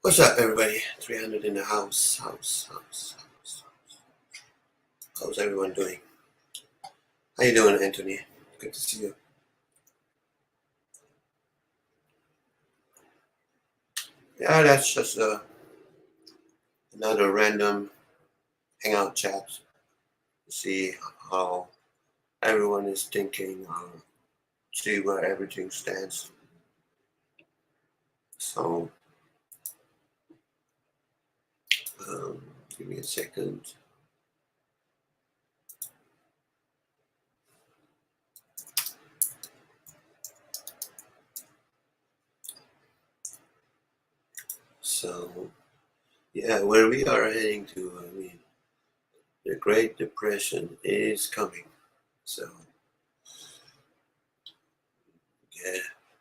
What's up, everybody? 300 in the house. How's everyone doing? How you doing, Anthony? Good to see you. Yeah, that's just another random hangout chat to see how everyone is thinking, see where everything stands. So, um, give me a second. So, yeah, where we are heading to, the Great Depression is coming. So, yeah,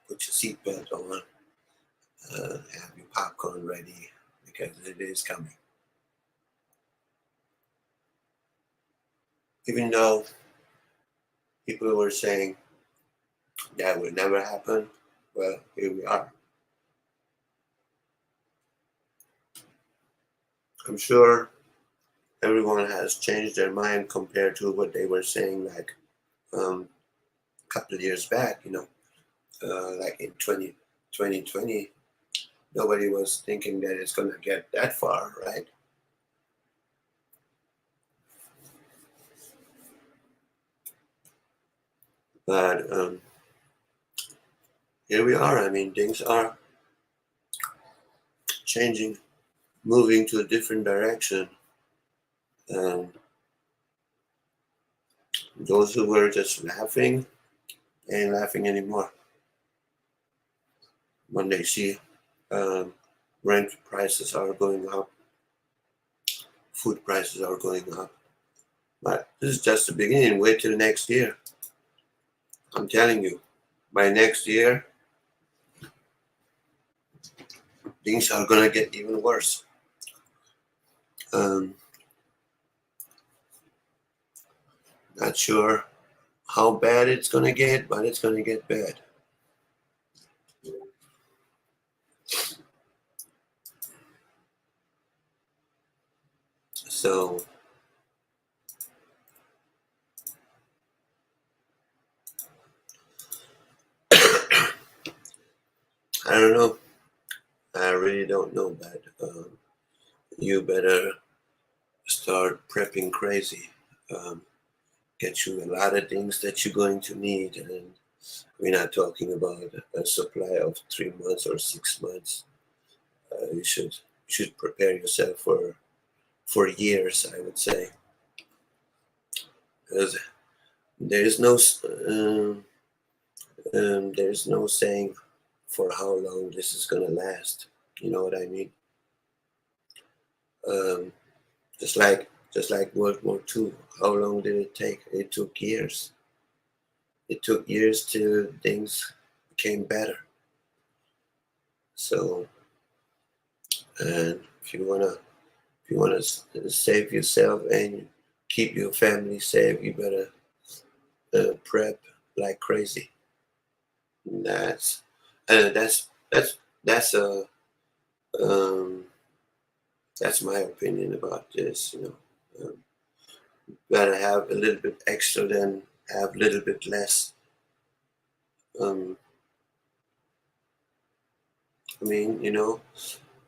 put your seatbelt on, have your popcorn ready because it is coming. Even though people were saying that would never happen, well, here we are. I'm sure everyone has changed their mind compared to what they were saying like a couple of years back, like in 2020, nobody was thinking that it's going to get that far, right? But here we are. I mean, things are changing, moving to a different direction. Um, those who were just laughing ain't laughing anymore when they see um, rent prices are going up, food prices are going up. But this is just the beginning. Wait till next year. I'm telling you, by next year, things are going to get even worse. Um, not sure how bad it's going to get, but it's going to get bad. So, I don't know. I really don't know, but you better start prepping crazy. Um, get you a lot of things that you're going to need. And we're not talking about a supply of 3 months or 6 months. You should prepare yourself for years, I would say, because there's no there's no saying for how long this is gonna last. You know what I mean? Um, just like World War II. How long did it take? It took years. It took years till things became better. So, and if you wanna save yourself and keep your family safe, you better prep like crazy. That's that's um, that's my opinion about this. Better have a little bit extra than have a little bit less. Um, I mean,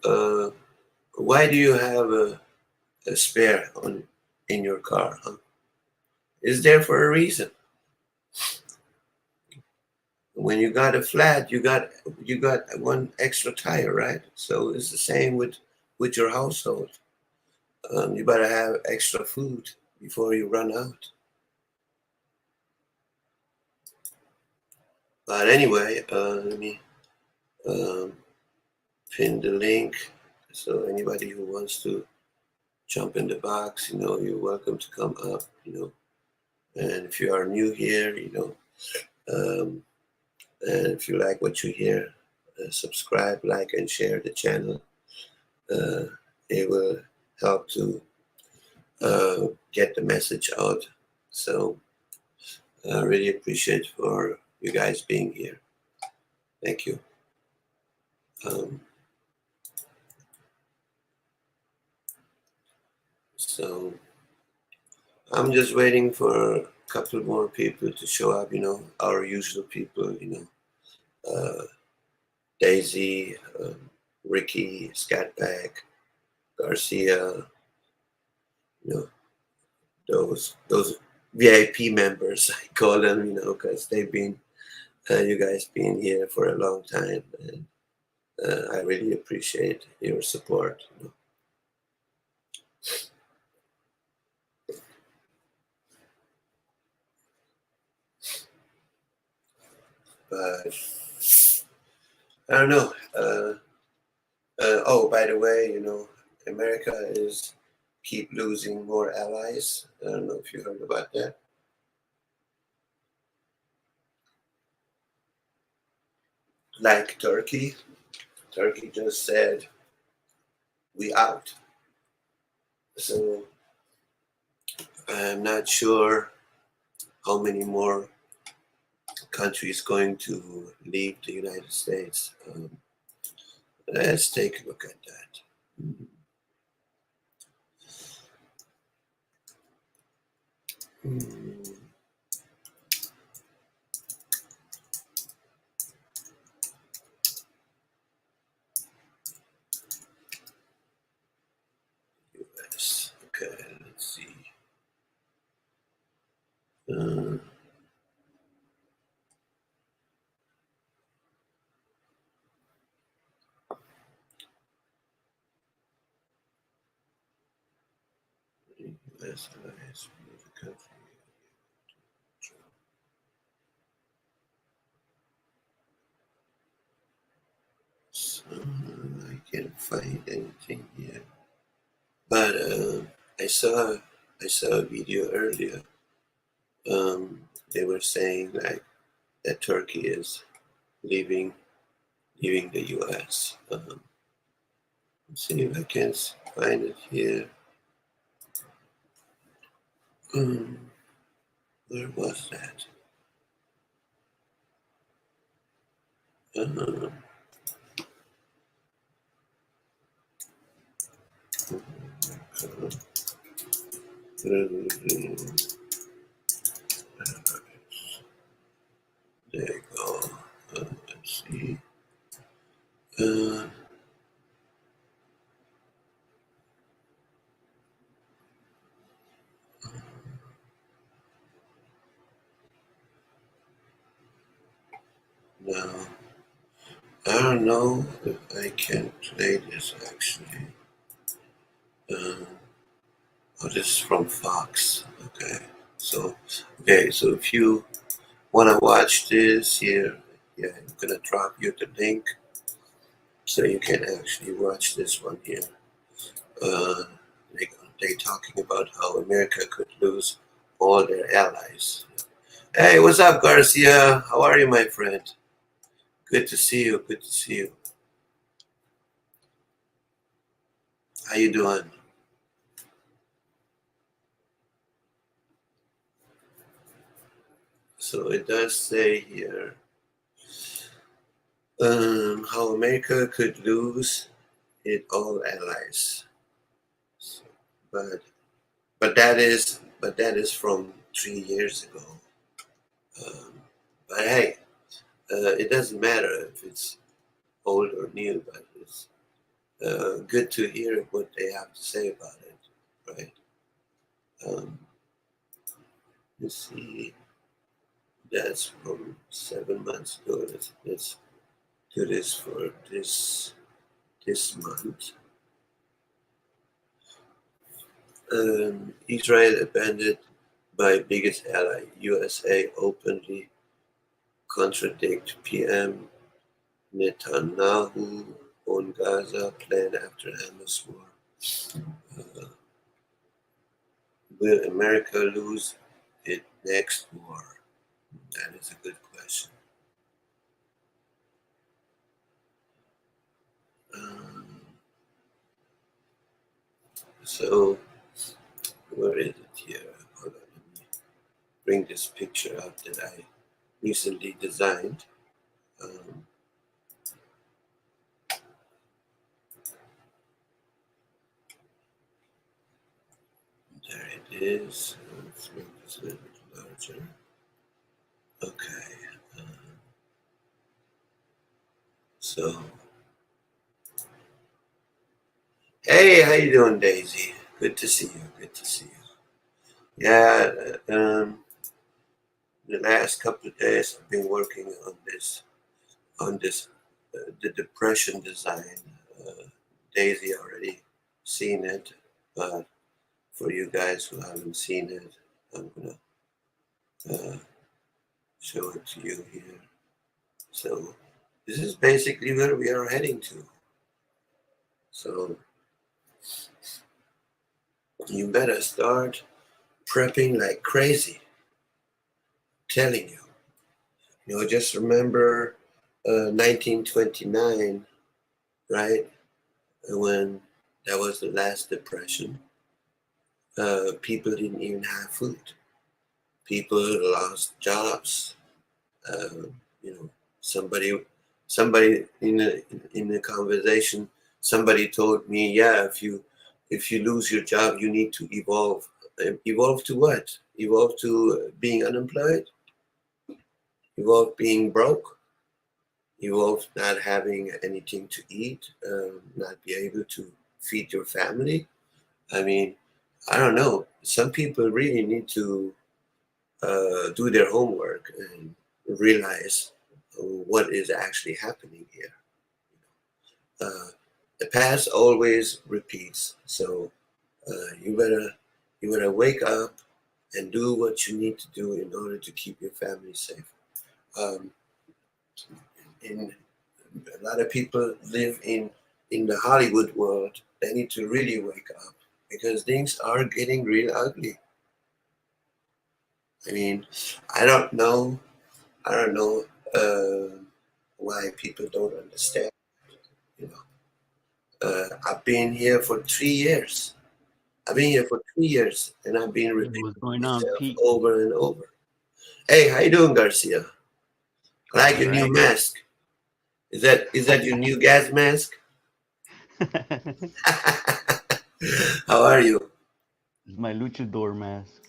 uh, why do you have a spare on in your car? Huh? It's there for a reason. When you got a flat, you got one extra tire, right? So it's the same with your household. You better have extra food before you run out. But anyway, let me um, pin the link. So anybody who wants to jump in the box, you're welcome to come up. And if you are new here, and if you like what you hear, subscribe, like, and share the channel. Uh, it will help to get the message out. So I really appreciate for you guys being here. Thank you. Um, So I'm just waiting for a couple more people to show up, our usual people, Daisy, Ricky, Scatback, Garcia, you know, those VIP members, I call them, because they've been, you guys been here for a long time, and I really appreciate your support. But I don't know. Oh, by the way, America is keep losing more allies. I don't know if you heard about that. Like Turkey. Turkey just said, we out. So I'm not sure how many more countries going to leave the United States. Let's take a look at that. Mm, US. Okay, let's see. Uh, US allies with the country. So, I can't find anything here. But I saw a video earlier. They were saying like that Turkey is leaving leaving the U.S. Let's see if I can find it here. Um, where was that? Uh, there you go. Let's see. Uh, now I don't know if I can play this actually. Uh, oh, this is from Fox. So if you want to watch this here, yeah, I'm gonna drop you the link so you can actually watch this one here. Uh, they they talking about how America could lose all their allies. Hey, what's up, Garcia? How are you, my friend? Good to see you. Good to see you. How you doing? So it does say here how America could lose it all allies. So, but but that is from 3 years ago. But hey, it doesn't matter if it's old or new. But it's good to hear what they have to say about it, right? Um, let's see. That's from 7 months ago. Let's do this for this month. Israel abandoned by biggest ally. USA openly contradict PM Netanyahu on Gaza plan after Hamas war. Uh, will America lose its next war? That is a good question. Um, so, where is it here? Hold on, let me bring this picture up that I recently designed. Um, this. Let's make this a little bit larger. Okay. So, hey, how you doing, Daisy? Good to see you. Good to see you. Yeah, the last couple of days I've been working on this the depression design. Daisy already seen it, but for you guys who haven't seen it, I'm gonna show it to you here. So this is basically where we are heading to. So you better start prepping like crazy. Telling you. Just remember 1929, right? When that was the last depression. People didn't even have food. People lost jobs. Uh, you know, somebody in the conversation, somebody told me, yeah, if you lose your job, you need to evolve. Evolve to what? Evolve to being unemployed. Evolve being broke. Evolve not having anything to eat. Not be able to feed your family. I mean, I don't know. Some people really need to do their homework and realize what is actually happening here. Uh, the past always repeats, so you better wake up and do what you need to do in order to keep your family safe. Um, in A lot of people live in the Hollywood world. They need to really wake up because things are getting real ugly. I mean, I don't know. I don't know why people don't understand. You I've been here for 3 years. I've been here for 3 years, and I've been Hey, repeating what's going on, myself Pete? over and over. Hey, how you doing, Garcia? I like All your new right. mask. Is that your new gas mask? It's How are you? my luchador mask.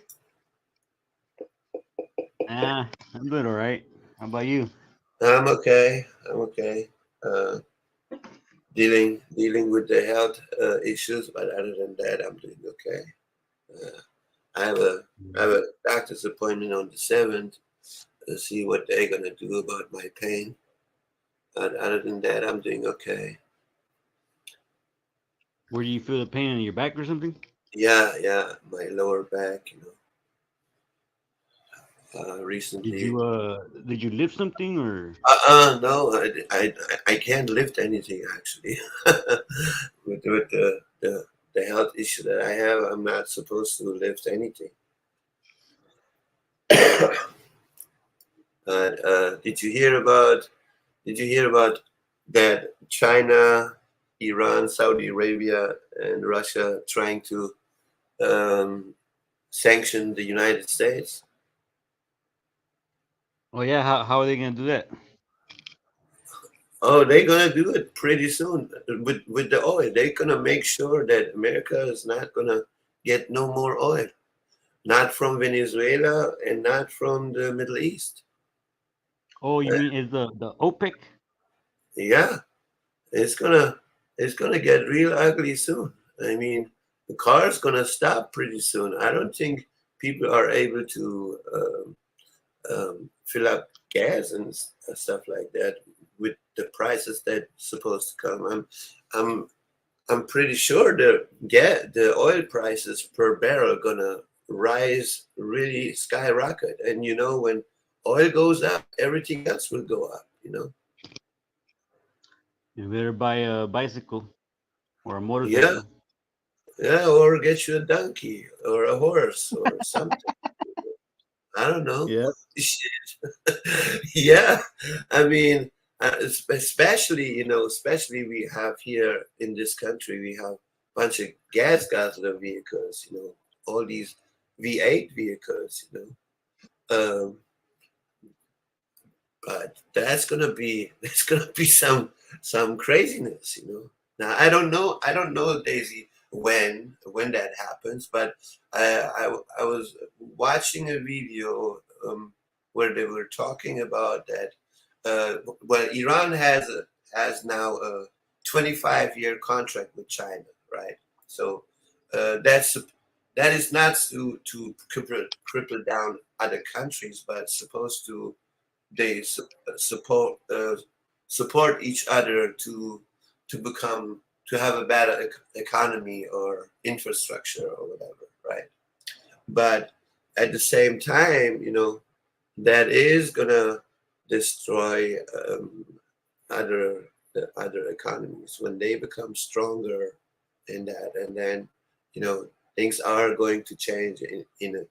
I'm doing all right. How about you? I'm okay. I'm okay. Uh, dealing with the health issues, but other than that, I'm doing okay. Uh, I have a I have a doctor's appointment on the 7th to see what they're gonna do about my pain. But other than that, I'm doing okay. Where do you feel the pain in your back or something? Yeah, yeah, my lower back, Did recently. you did you lift something or? No, I can't lift anything actually. With the health issue that I have, I'm not supposed to lift anything. Did you hear about that China, Iran, Saudi Arabia, and Russia trying to um, sanction the United States? Oh yeah, how are they gonna do that? Oh, they're gonna do it pretty soon with the oil. They're gonna make sure that America is not gonna get no more oil, not from Venezuela and not from the Middle East. Oh, you Uh, mean is the OPEC? yeah, it's gonna get real ugly soon. I mean, the car's gonna stop pretty soon. I don't think people are able to fill up gas and stuff like that with the prices that's supposed to come. I'm I'm pretty sure the oil prices per barrel are gonna rise really skyrocket. And when oil goes up, everything else will go up. You better buy a bicycle or a Yeah, motorcycle. yeah, or get you a donkey or a horse or something. I don't know. Yeah. Yeah, I mean, especially we have here in this country, we have a bunch of gas guzzler vehicles. All these V8 vehicles. But that's gonna be there's gonna be some craziness. Now I don't know, Daisy. when that happens. But I was watching a video where they were talking about that. Well, Iran has now a 25-year contract with China, right? So that is not to cripple down other countries, but supposed to they support each other to become to have a better economy or infrastructure or whatever, right? But at the same time, that is gonna destroy other other economies when they become stronger in that, and then you know things are going to change in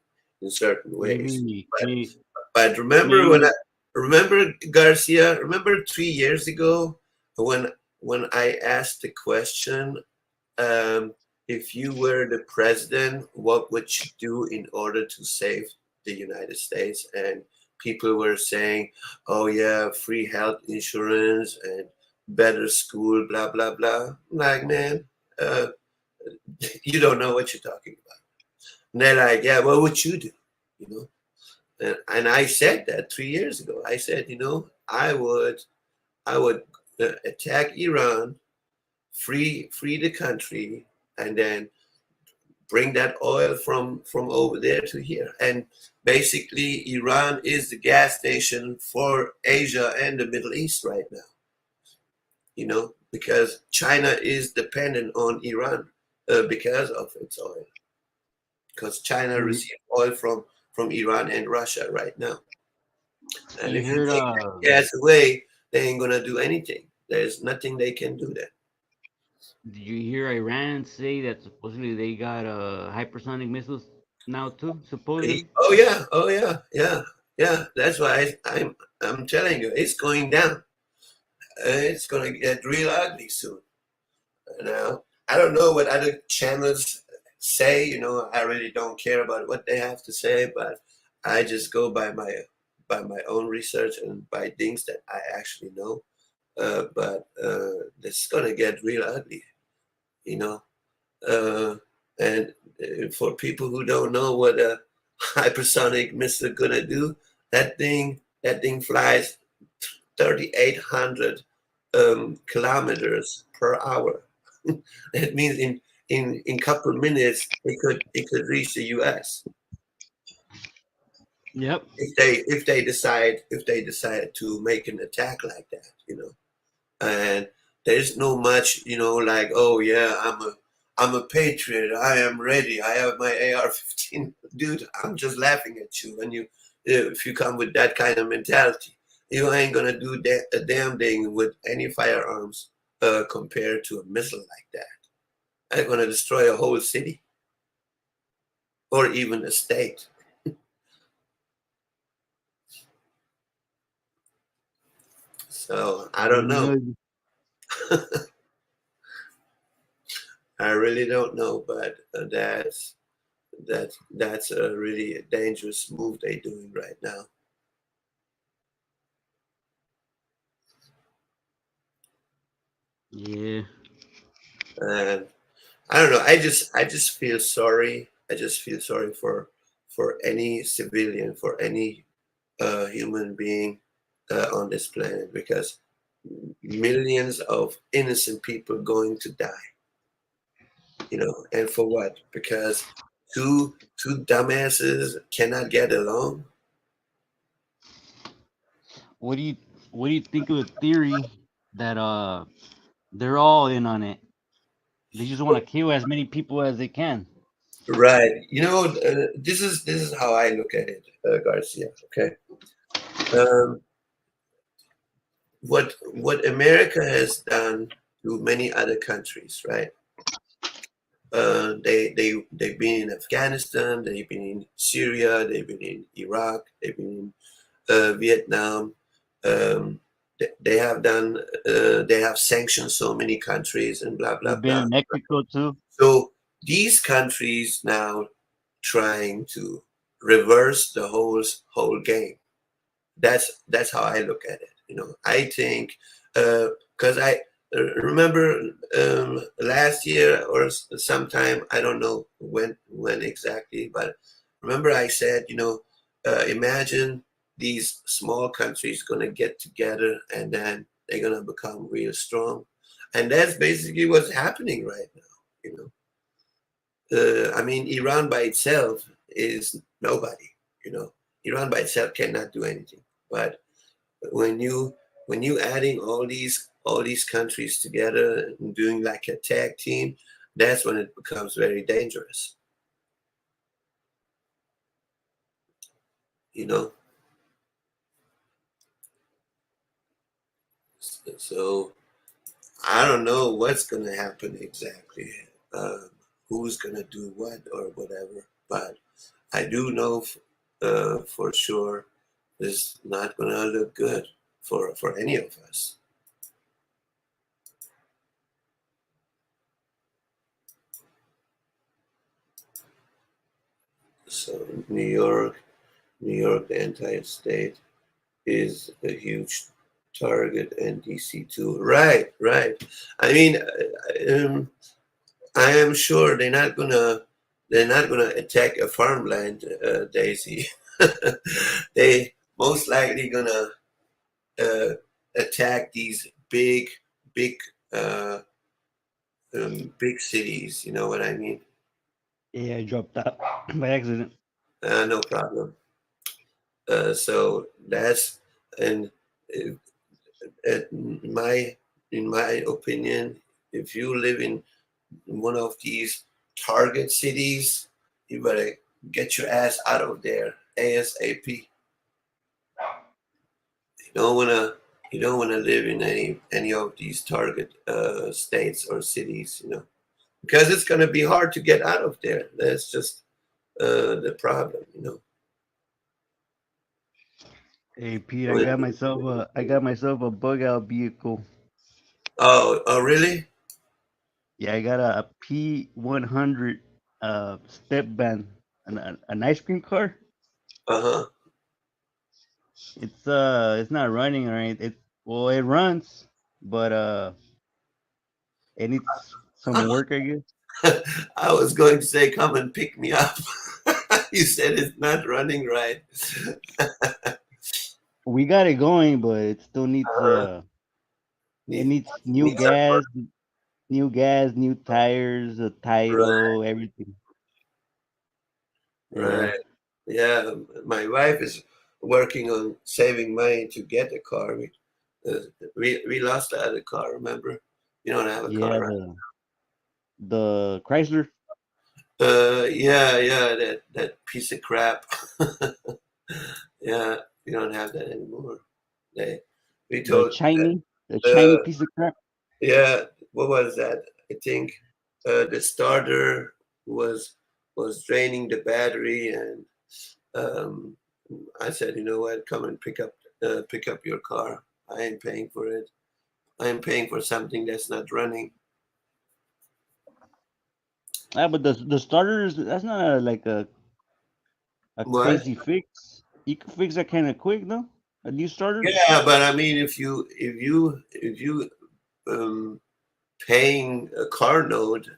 certain ways. Maybe, But maybe, but remember maybe. remember Garcia, remember 3 years ago when I asked the question, um, if you were the president, what would you do in order to save the United States? And people were saying, oh yeah, free health insurance and better school, blah blah blah. I'm like, man, uh, you don't know what you're talking about. And they're like, yeah, what would you do? You know, and I said that 3 years ago. I said, I would attack Iran, free the country, and then bring that oil from over there to here. And basically, Iran is the gas station for Asia and the Middle East right now. Because China is dependent on Iran because of its oil. Because China You, receives oil from Iran and Russia right now. And you if you heard take that gas away, they ain't gonna do anything. There's nothing they can do there. did you hear Iran say that supposedly they got hypersonic missiles now too? Supposedly. Oh yeah, oh yeah, yeah, yeah. That's why I'm telling you, it's going down. It's gonna get real ugly soon. Now I don't know what other channels say. I really don't care about what they have to say, but I just go by my own research and by things that I actually know. But it's gonna get real ugly, you know. Uh, and for people who don't know what a hypersonic missile gonna do, that thing flies 3,800 kilometers per hour. That means in couple of minutes it could reach the U.S. Yep. if they decide to make an attack like that. And there's no much, like, oh yeah, I'm a patriot, I am ready, I have my AR-15. Dude, I'm just laughing at you when if you come with that kind of mentality. You ain't gonna do a damn thing with any firearms compared to a missile like that. They're gonna destroy a whole city or even a state. So I don't know. I really don't know, but that's a really dangerous move they're doing right now. Yeah. And I don't know. I just feel sorry. I just feel sorry for any civilian, for any human being on this planet, because millions of innocent people going to die. And for what? Because two dumbasses cannot get along. What do you What do you think of the theory that they're all in on it? They just want to kill as many people as they can. Right. This is how I look at it, Garcia. Okay. Um, what America has done to many other countries, right? They've been in Afghanistan, they've been in Syria, they've been in Iraq, they've been in Vietnam. They have sanctioned so many countries and blah blah They've been blah. in Mexico too. So these countries now trying to reverse the whole game. That's how I look at it. I think because remember last year or sometime, I don't know when exactly, but remember I said, imagine these small countries going to get together and then they're going to become real strong. And that's basically what's happening right now, you know. I mean, Iran by itself is nobody, you know. Iran by itself cannot do anything. But when you adding all these countries together and doing like a tag team, that's when it becomes very dangerous. You know. So I don't know what's gonna happen exactly. Um, who's gonna do what or whatever, but I do know for sure it's not gonna look good for any of us. So New York, the entire state is a huge target, and DC too. Right, right. I mean, I am sure they're not gonna attack a farmland, Daisy. They most likely gonna uh, attack these big, uh, big cities. You know what I mean? Yeah, I dropped out by accident. No problem. So that's and uh, in my opinion, if you live in one of these target cities, you better get your ass out of there ASAP. You don't wanna you don't wanna live in any of these target states or cities, because it's gonna be hard to get out of there. That's just the problem. Hey Pete, I When- got myself a bug out vehicle. oh, really? Yeah, I got a P100 step van, an ice cream car. Uh huh. It's not running or anything. It runs, but it needs some work, I guess. I was going to say, come and pick me up. You said it's not running right. We got it going, but it still needs Uh, it need, needs new need some gas, new tires, a right, title, everything. Yeah. right. Yeah, my wife is working on saving money to get a car. Uh, we lost the other car. Remember? You don't have a Yeah, car, right? the Chrysler. Yeah, that piece of crap. Yeah, we don't have that anymore. They, we The told, shiny, the uh, shiny piece of crap. yeah, what was that? I think the starter was was draining the battery, and um, I said, you know what? Come and pick up your car. I ain't paying for it. I am paying for something that's not running. Ah, but the starters, that's not like a What? crazy fix. You can fix that kind of quick, though. A new starter. Yeah, but I mean, if you um, paying a car note,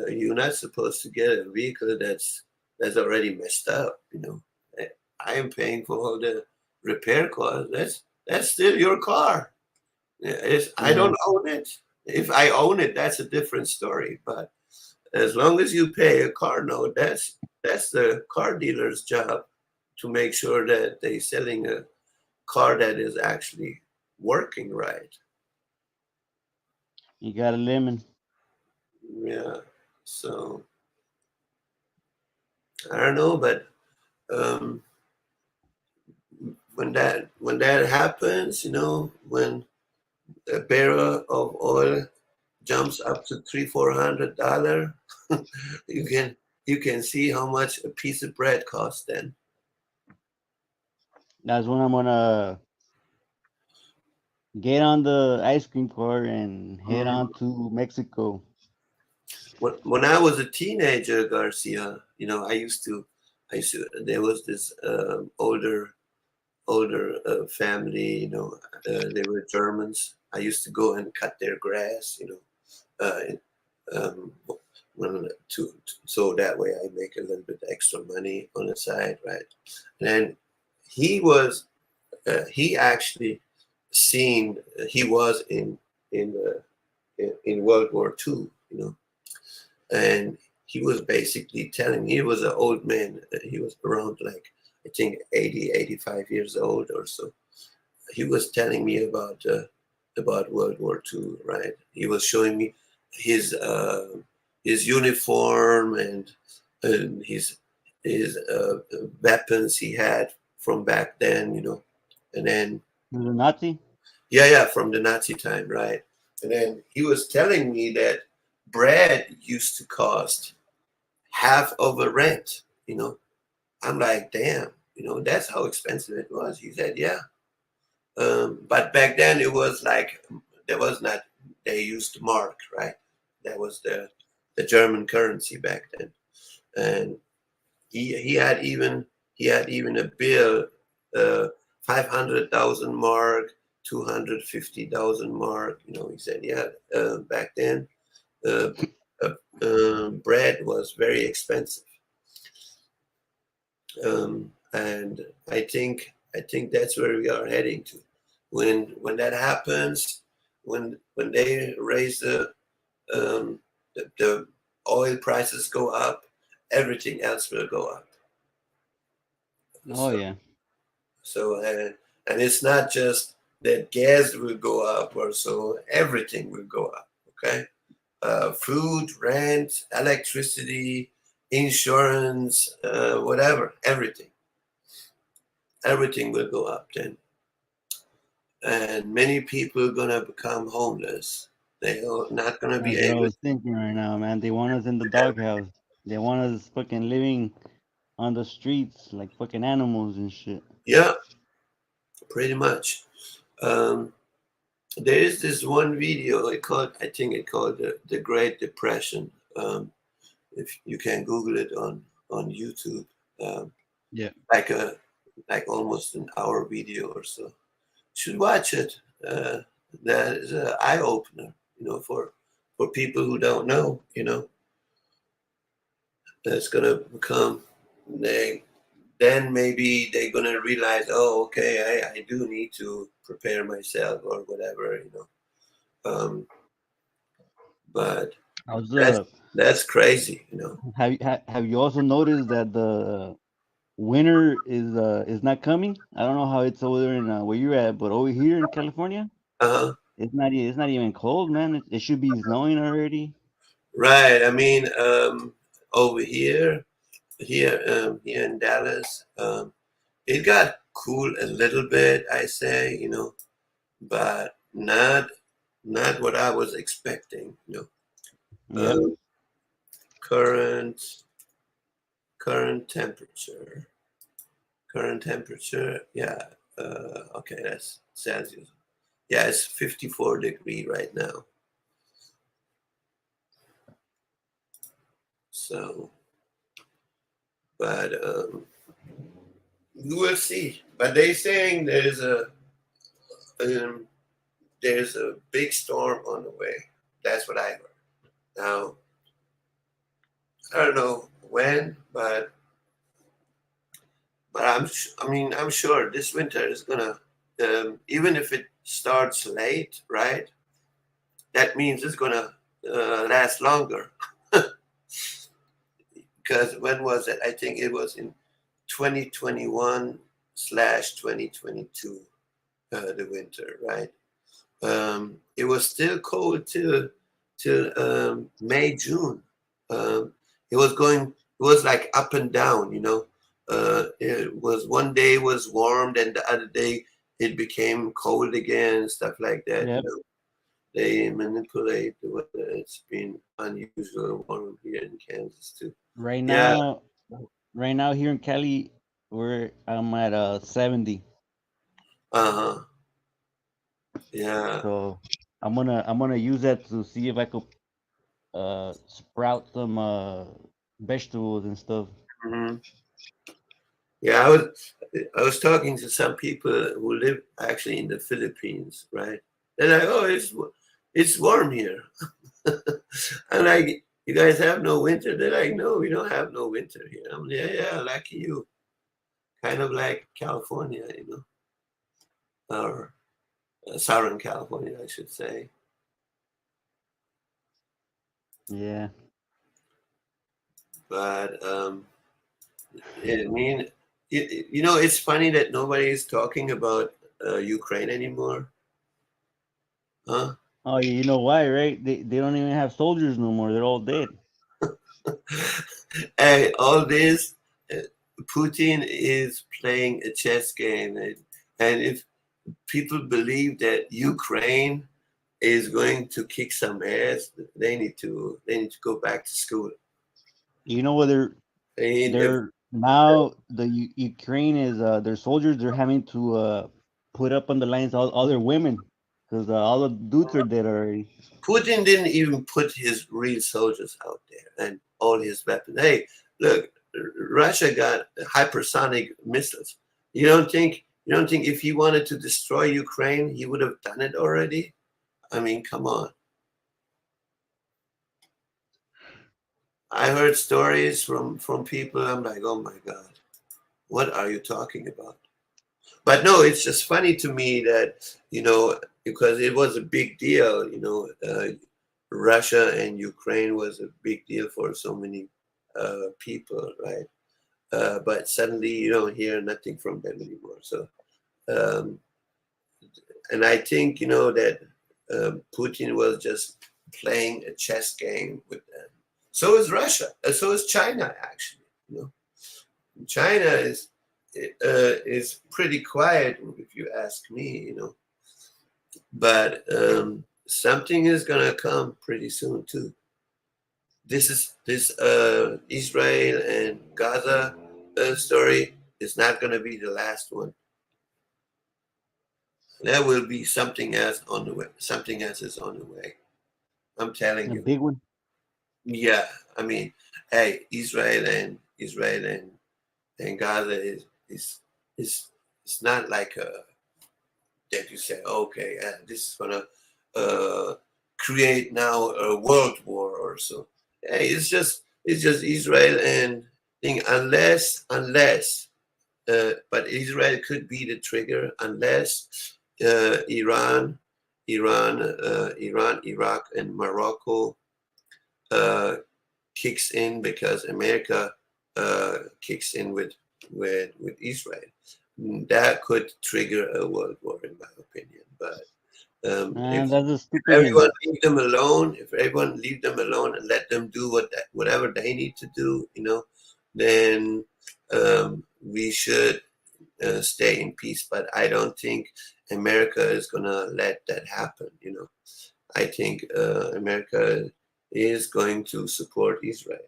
you're not supposed to get a vehicle that's already messed up. I am paying for all the repair costs. That's still your car. Yeah, I Yeah, don't own it. If I own it, that's a different story. But as long as you pay a car note, that's the car dealer's job to make sure that they're selling a car that is actually working right. you got a lemon. Yeah. So I don't know, but um, when that happens, when a barrel of oil jumps up to $300-400, you can you can see how much a piece of bread costs then. That's when I'm gonna get on the ice cream car and head Mm. on to Mexico. When I was a teenager, Garcia, there was this older older family. They were Germans. I used to go and cut their grass. Um, so that way I make a little bit extra money on the side, right? And then he was he actually seen he was in in World War II, and he was basically telling me, he was an old man. He was around like I think 80, 85 years old or so. He was telling me about World War II, right? He was showing me his his uniform and his weapons he had from back then, and then He's a Nazi. yeah, from the Nazi time, right? And then he was telling me that bread used to cost half of a rent. I'm like, damn, that's how expensive it was. He said, yeah. But back then it was like there was not. They used mark, right? That was the German currency back then, and he had even a bill, 500,000 mark, 250,000 mark. He said, yeah, back then, uh, bread was very expensive, and I think that's where we are heading to. When that happens, when they raise the oil prices go up, everything else will go up. Oh So, yeah. and it's not just that gas will go up or so, everything will go up. Okay, food, rent, electricity, insurance, whatever, everything will go up then, and many people are gonna become homeless. They are not gonna be That's what I able. was thinking right now, man. They want us in the doghouse. They want us fucking living on the streets like fucking animals and shit. Yeah, pretty much. Um, there is this one video. I think it called the Great Depression. If you can Google it on YouTube, um, Yeah. like almost an hour video or so. Should watch it. That is an eye opener, for people who don't know. That's gonna become they. Then maybe they're gonna realize, oh, okay, I do need to prepare myself or whatever. Um, but How's that's the that's crazy. have you also noticed that the winter is not coming? I don't know how it's over there in where you're at, but over here in California, Uh-huh. it's not even cold, man. It should be snowing already. Right. I mean, over here in Dallas, it got cool a little bit, I say, but not what I was expecting. Yeah. Um, current current temperature, yeah. Okay, that's Celsius. Yeah, it's 54 degree right now. So, but we will see. But they saying um, there's a big storm on the way. That's what I heard. Now, I don't know when, but I'm sure this winter is gonna, even if it starts late, right? That means it's gonna last longer. Because when was it? I think it was in 2021/2022, the winter, right? It was still cold till May, June. It was going. It was like up and down. It was one day was warm, then the other day it became cold again, stuff like that. Yeah. They manipulate the weather. It's been unusual warm here in Kansas too. Right Yeah. now, right now here in Cali, I'm at 70. Uh huh. Yeah. So I'm gonna use that to see if I could sprout some vegetables and stuff. Hmm. Yeah, I was talking to some people who live actually in the Philippines, right? They're like, "Oh, it's warm here." I'm like, "You guys have no winter?" They're like, "No, we don't have no winter here." I'm like, "Yeah, yeah, lucky you." Kind of like California, or Southern California, I should say. Yeah. But I mean, it's funny that nobody is talking about Ukraine anymore, huh? Oh, you know why, right? They don't even have soldiers no more. They're all dead. Hey, all this, uh, Putin is playing a chess game, and if people believe that Ukraine is going to kick some ass, they need to go back to school. You know what They need, they're now the Ukraine is their soldiers. They're having to put up on the lines all their women because all the dudes are dead already. Putin didn't even put his real soldiers out there and all his weapons. Hey, look, Russia got hypersonic missiles. You don't think if he wanted to destroy Ukraine, he would have done it already? I mean, come on. I heard stories from people. I'm like, oh my god, what are you talking about? But no, it's just funny to me that because it was a big deal. Russia and Ukraine was a big deal for so many people, right? But suddenly you don't hear nothing from them anymore. So, um, and I think that Putin was just playing a chess game with them. So is Russia. So is China, actually. China is pretty quiet, if you ask me. But something is gonna come pretty soon too. This Israel and Gaza story is not gonna be the last one. There will be something else on the way. Something else is on the way. I'm telling A you. big one. Yeah, I mean, hey, Israel and Gaza is it's not like that you say, okay, this is gonna uh, create now a world war or so. Hey, it's just Israel and thing unless but Israel could be the trigger unless Iran, Iraq, and Morocco uh, kicks in because America kicks in with Israel. That could trigger a world war, in my opinion. But And if that's a stupid hint. everyone leave them alone and let them do whatever they need to do, then we should stay in peace. But I don't think America is gonna let that happen. I think America is going to support Israel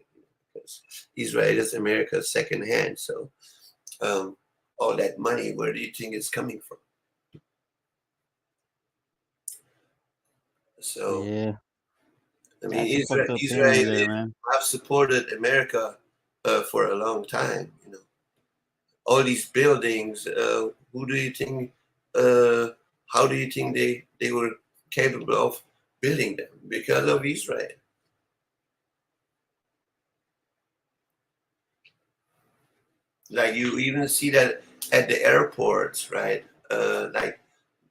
because Israel is America's second hand. So um, all that money, where do you think it's coming from? So Yeah, I mean, that's a fucked up thing right there, Israelis man. have supported America for a long time. All these buildings. Who do you think? Uh, how do you think they were capable of building them? Because of Israel. Like you even see that at the airports, right? Like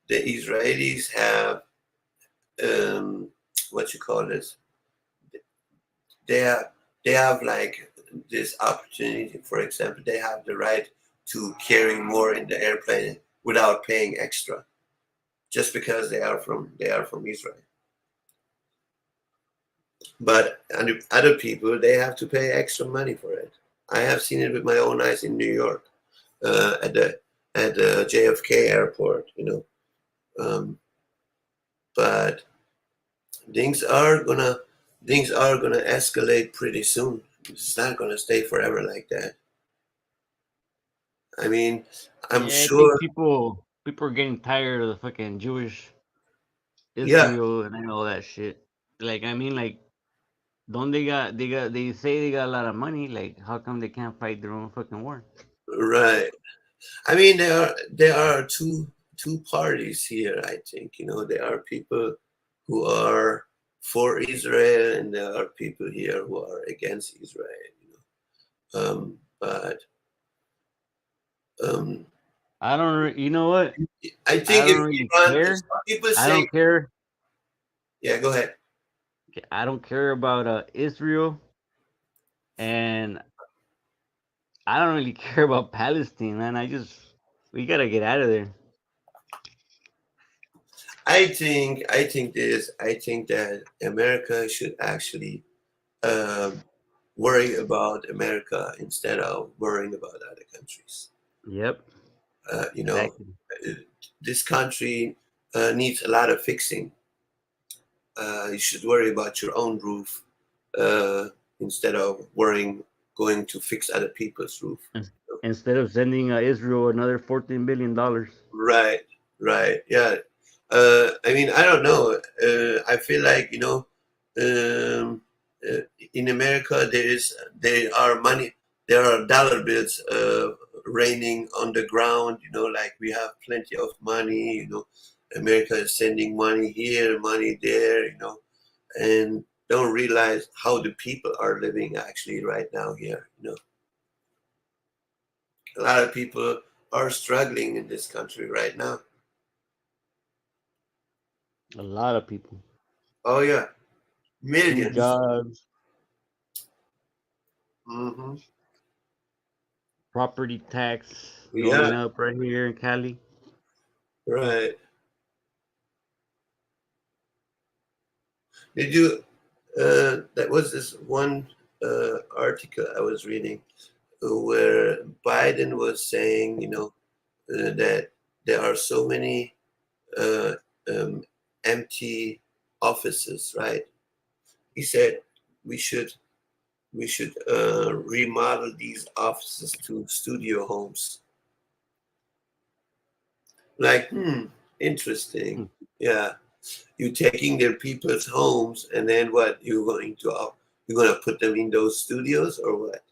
the Israelis have um, what you call this? They have like this opportunity. For example, they have the right to carry more in the airplane without paying extra, just because they are from Israel. But other people, they have to pay extra money for it. I have seen it with my own eyes in New York, at the JFK airport. Um, but things are gonna things are gonna escalate pretty soon. It's not gonna stay forever like that. I mean, I'm Yeah, I think sure. people are getting tired of the fucking Jewish Yeah, Israel and all that shit. Like, I mean, like, don't they say they got a lot of money? Like, how come they can't fight their own fucking war? right. I mean, there are two parties here. I think there are people who are for Israel, and there are people here who are against Israel. But um, I don't. You know what? I I think don't if really Iran, care. some people I say, don't care. yeah, go ahead. I don't care about Israel, and I don't really care about Palestine, man. We gotta get out of there. I think that America should actually um, worry about America instead of worrying about other countries. Yep, Uh, you know, exactly. uh, this country needs a lot of fixing. You should worry about your own roof uh, instead of worrying going to fix other people's roof. Instead of sending Israel another $14 billion. Right, right, yeah. I mean, I don't know. I feel like um, in America there are dollar bills raining on the ground. Like we have plenty of money. America is sending money here, money there. And don't realize how the people are living actually right now here. A lot of people are struggling in this country right now. A lot of people. Oh yeah, Food millions. jobs, Hmm. property tax Yeah, going up right here in Cali. right. Did you? That was this one article I was reading where Biden was saying, that there are so many uh, um, empty offices, right? He said we should remodel these offices to studio homes. Like, interesting. Hmm. Yeah, you taking their people's homes, and then what? You're going to put them in those studios or what?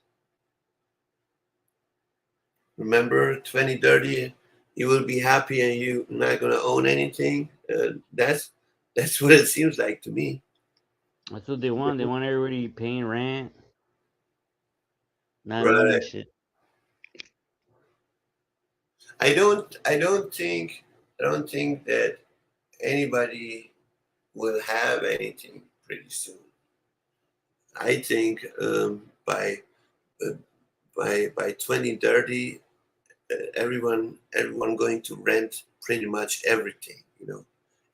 Remember, 2030, you will be happy and you're not going to own anything. That's what it seems like to me. That's what they want. They want everybody paying rent, not owning Right. shit. I don't think that anybody will have anything pretty soon. I think uh, by 2030, everyone going to rent pretty much everything.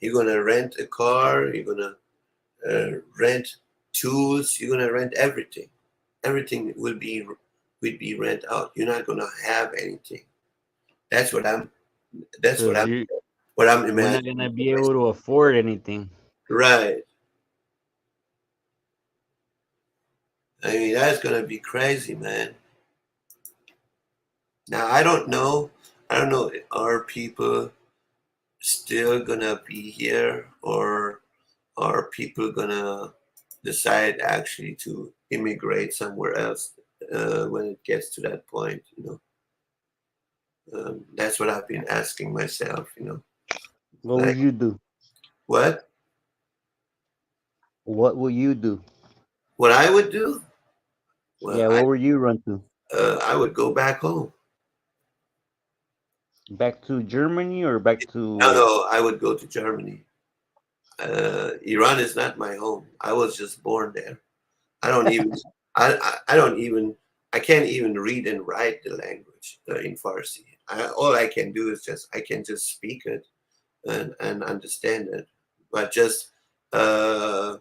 You're gonna rent a car. You're gonna rent tools. You're gonna rent everything. Everything will be rent out. You're not gonna have anything. That's what I'm. That's what Because I'm. What I'm we're not imagining gonna for be able myself. to afford anything. Right. I mean, that's gonna be crazy, man. Now I don't know. I don't know. Are people still gonna be here, or are people gonna decide actually to immigrate somewhere else when it gets to that point? That's what I've been asking myself. What would Like, you do? what? What will you do? What I would do? Well, Yeah, I what would you run to? I would go back home. Back to Germany or back No, to? no, I would go to Germany. Iran is not my home. I was just born there. I don't even. I don't even. I can't even read and write the language in Farsi. All I can do is I can just speak it and understand it, but just uh,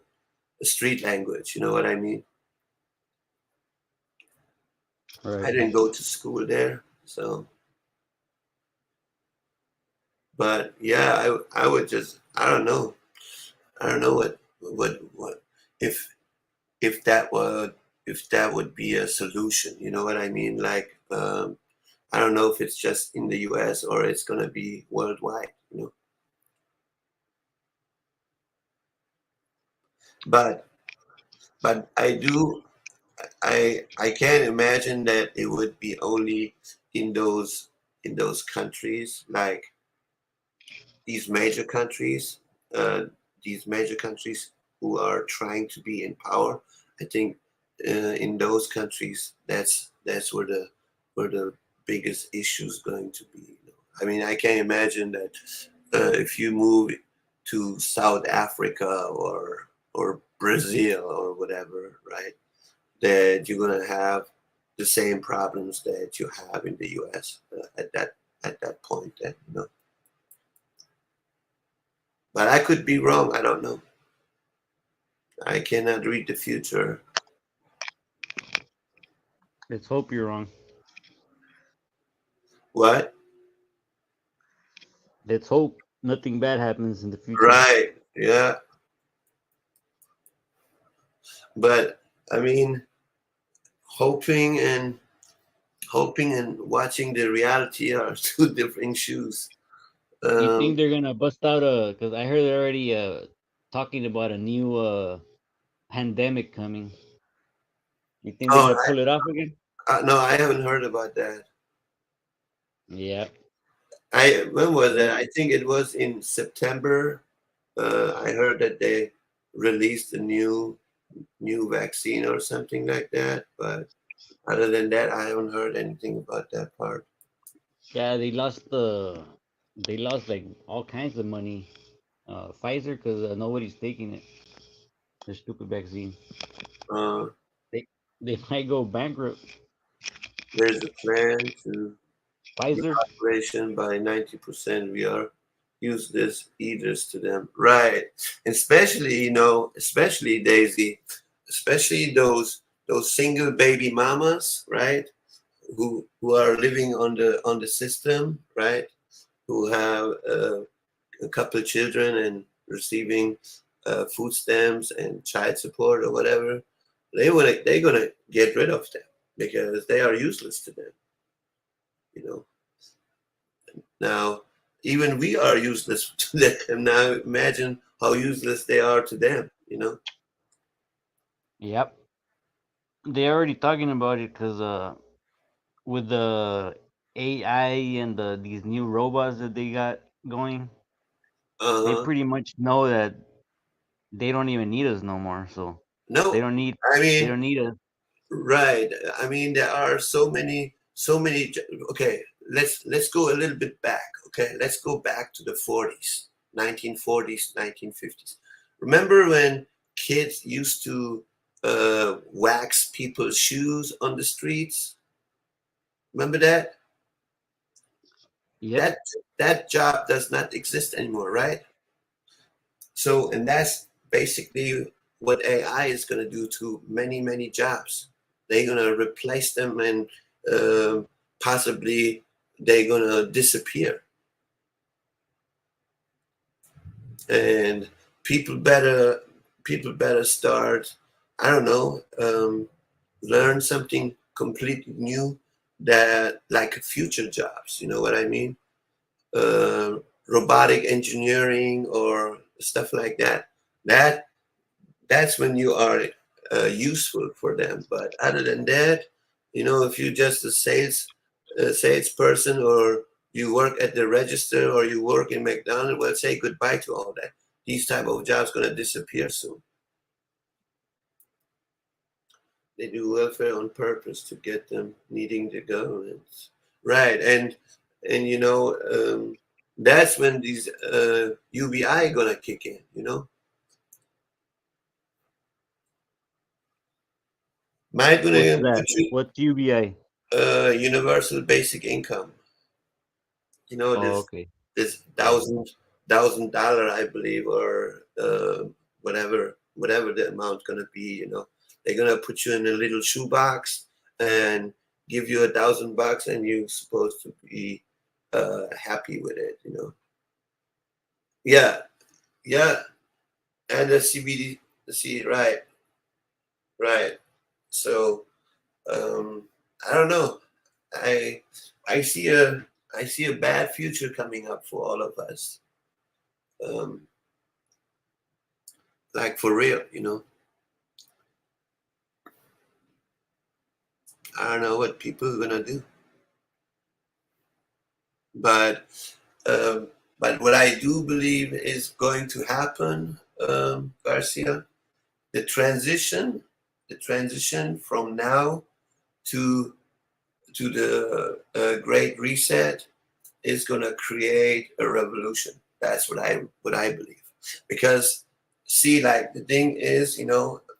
street language. You know what I mean? I Right. didn't go to school there, so. But yeah, I would just. I don't know. I don't know what if if that would be a solution. You know what I mean? Like, I don't know if it's just in the U.S. or it's gonna be worldwide. But I do. I can't imagine that it would be only in those countries, like these major countries, uh, these major countries who are trying to be in power. I think in those countries, that's where the biggest issue is going to be. You know? I mean, I can imagine that if you move to South Africa or Brazil or whatever, right, that you're gonna have the same problems that you have in the U.S. At that point. Then, you know. But I could be wrong. I don't know. I cannot read the future. Let's hope you're wrong. What? Let's hope nothing bad happens in the future. Right. Yeah. But I mean, hoping and hoping and watching the reality are two different shoes. You think Um, they're gonna bust out a? Because I heard they're already talking about a new pandemic coming. You think they're oh, gonna pull it off again? no, I haven't heard about that. Yeah. I when was They, that? I think it was in September. I heard that they released a new vaccine or something like that. But other than that, I haven't heard anything about that part. yeah, they lost like all kinds of money. Pfizer, because nobody's taking it. The stupid vaccine. Uh, They they might go bankrupt. there's a plan to the Pfizer. population by 90%. We are useless eaters to them, right? Especially, especially Daisy, especially those single baby mamas, right? Who are living on the system, right? Who have a couple of children and receiving food stamps and child support or whatever. They're gonna get rid of them because they are useless to them. You know. Now, even we are useless to them. Now, imagine how useless they are to them. You know. Yep. They're already talking about it because with the AI and these new robots that they got going, they Uh huh. pretty much know that they don't even need us no more. So they No, don't need I they mean, don't need us. right. I mean, there are so many. Okay, let's go a little bit back. Okay, let's go back to the 40s, 1940s, 1950s. Remember when kids used to wax people's shoes on the streets? Remember that? Yep. That that job does not exist anymore, right? So, and that's basically what AI is going to do to many jobs. They're going to replace them, and uh, possibly they're going to disappear. And people better people better start. I don't know, learn something completely new that like future jobs. You know what I mean? Uh, Robotic engineering or stuff like that. That that's when you are useful for them. But other than that, if you're just a salesperson, or you work at the register, or you work in McDonald's, well, say goodbye to all that. These type of jobs gonna disappear soon. They do welfare on purpose to get them needing the government, right? And that's when these UBI gonna kick in. Might What's gonna that? put you What's UBI? universal basic income. Oh, This okay. this Yeah. $1,000, I believe, or whatever the amount gonna be. They're gonna put you in a little shoebox and give you $1,000, and you're supposed to be happy with it. Yeah, yeah, and the CBD, see, right, right. So I don't know. I I see a I see a bad future coming up for all of us. Um, like for real. I don't know what people are gonna do. But but what I do believe is going to happen, Garcia, the transition, the transition from now to the Great Reset is going to create a revolution. That's what I believe. Because see, like the thing is,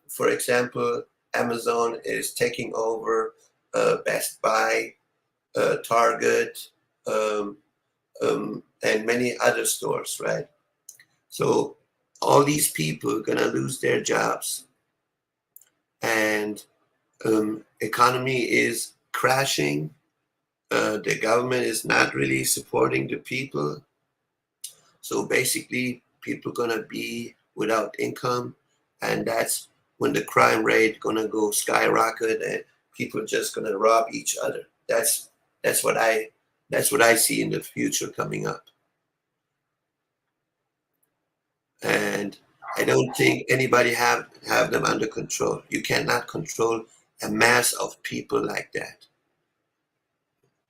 for example, Amazon is taking over Best Buy, Target, um, and many other stores, right? So all these people are gonna lose their jobs, and economy is crashing. The government is not really supporting the people. So basically, people gonna be without income, and that's when the crime rate gonna go skyrocket, and people just gonna rob each other. That's what I see in the future coming up, and I don't think anybody have them under control. You cannot control a mass of people like that.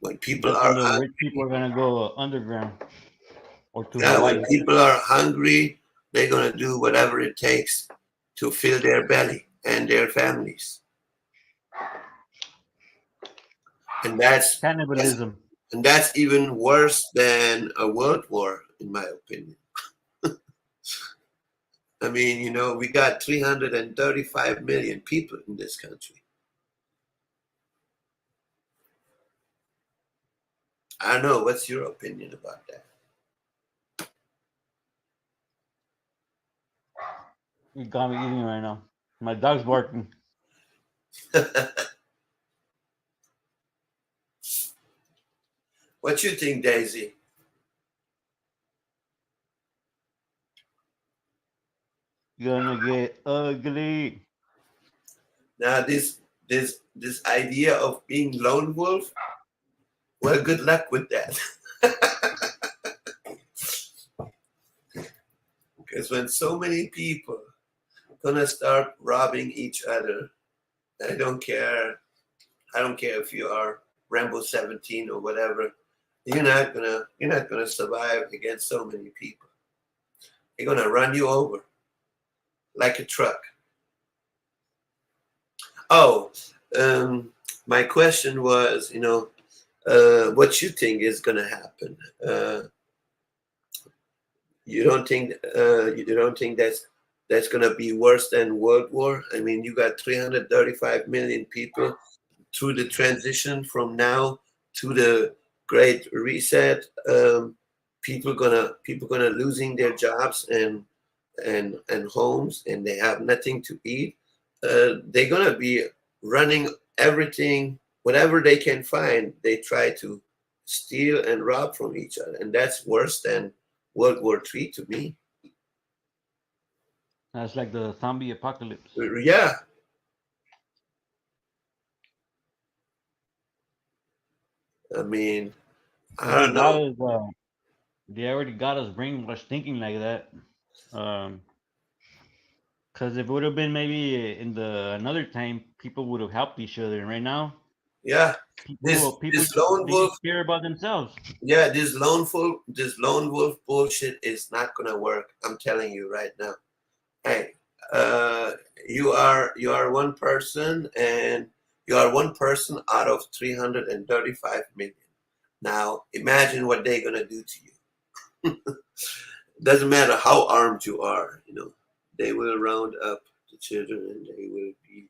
When people That's when are the rich people hungry, are gonna go underground or to when Hawaii. people are hungry, they're gonna do whatever it takes to fill their belly and their families, and that's Cannibalism. and that's even worse than a world war, in my opinion. I mean, we got 335 million people in this country. I don't know. What's your opinion about You got me eating right now. My dog's barking. that? What you think, Daisy? Gonna get ugly. Now, this idea of being lone wolf. Well, good luck with that. Because when so many people gonna start robbing each other, I don't care. I don't care if you are Rambo 17 or whatever. You're not gonna survive against so many people. They're gonna run you over like a truck. Oh, um, my question was, what you think is gonna happen? You don't think that's gonna be worse than World War? I mean, you got 335 million people through the transition from now to the Great Reset. People gonna losing their jobs and homes, and they have nothing to eat. They're gonna be running everything, whatever they can find. They try to steal and rob from each other, and that's worse than World War III to me. That's like the zombie apocalypse. Yeah, I mean, They I already don't got know. us. They already got us brainwashed thinking like that. Um, Cause if it would have been maybe in the another time, people would have helped each other. And right now, Yeah, people this lone they wolf. just care about themselves. Yeah, this lone wolf bullshit is not gonna work. I'm telling you right now. Hey, uh, you are one person, and you are one person out of 335 million. Now imagine what they're gonna do to you. Doesn't matter how armed you are. They will round up the children, and they will be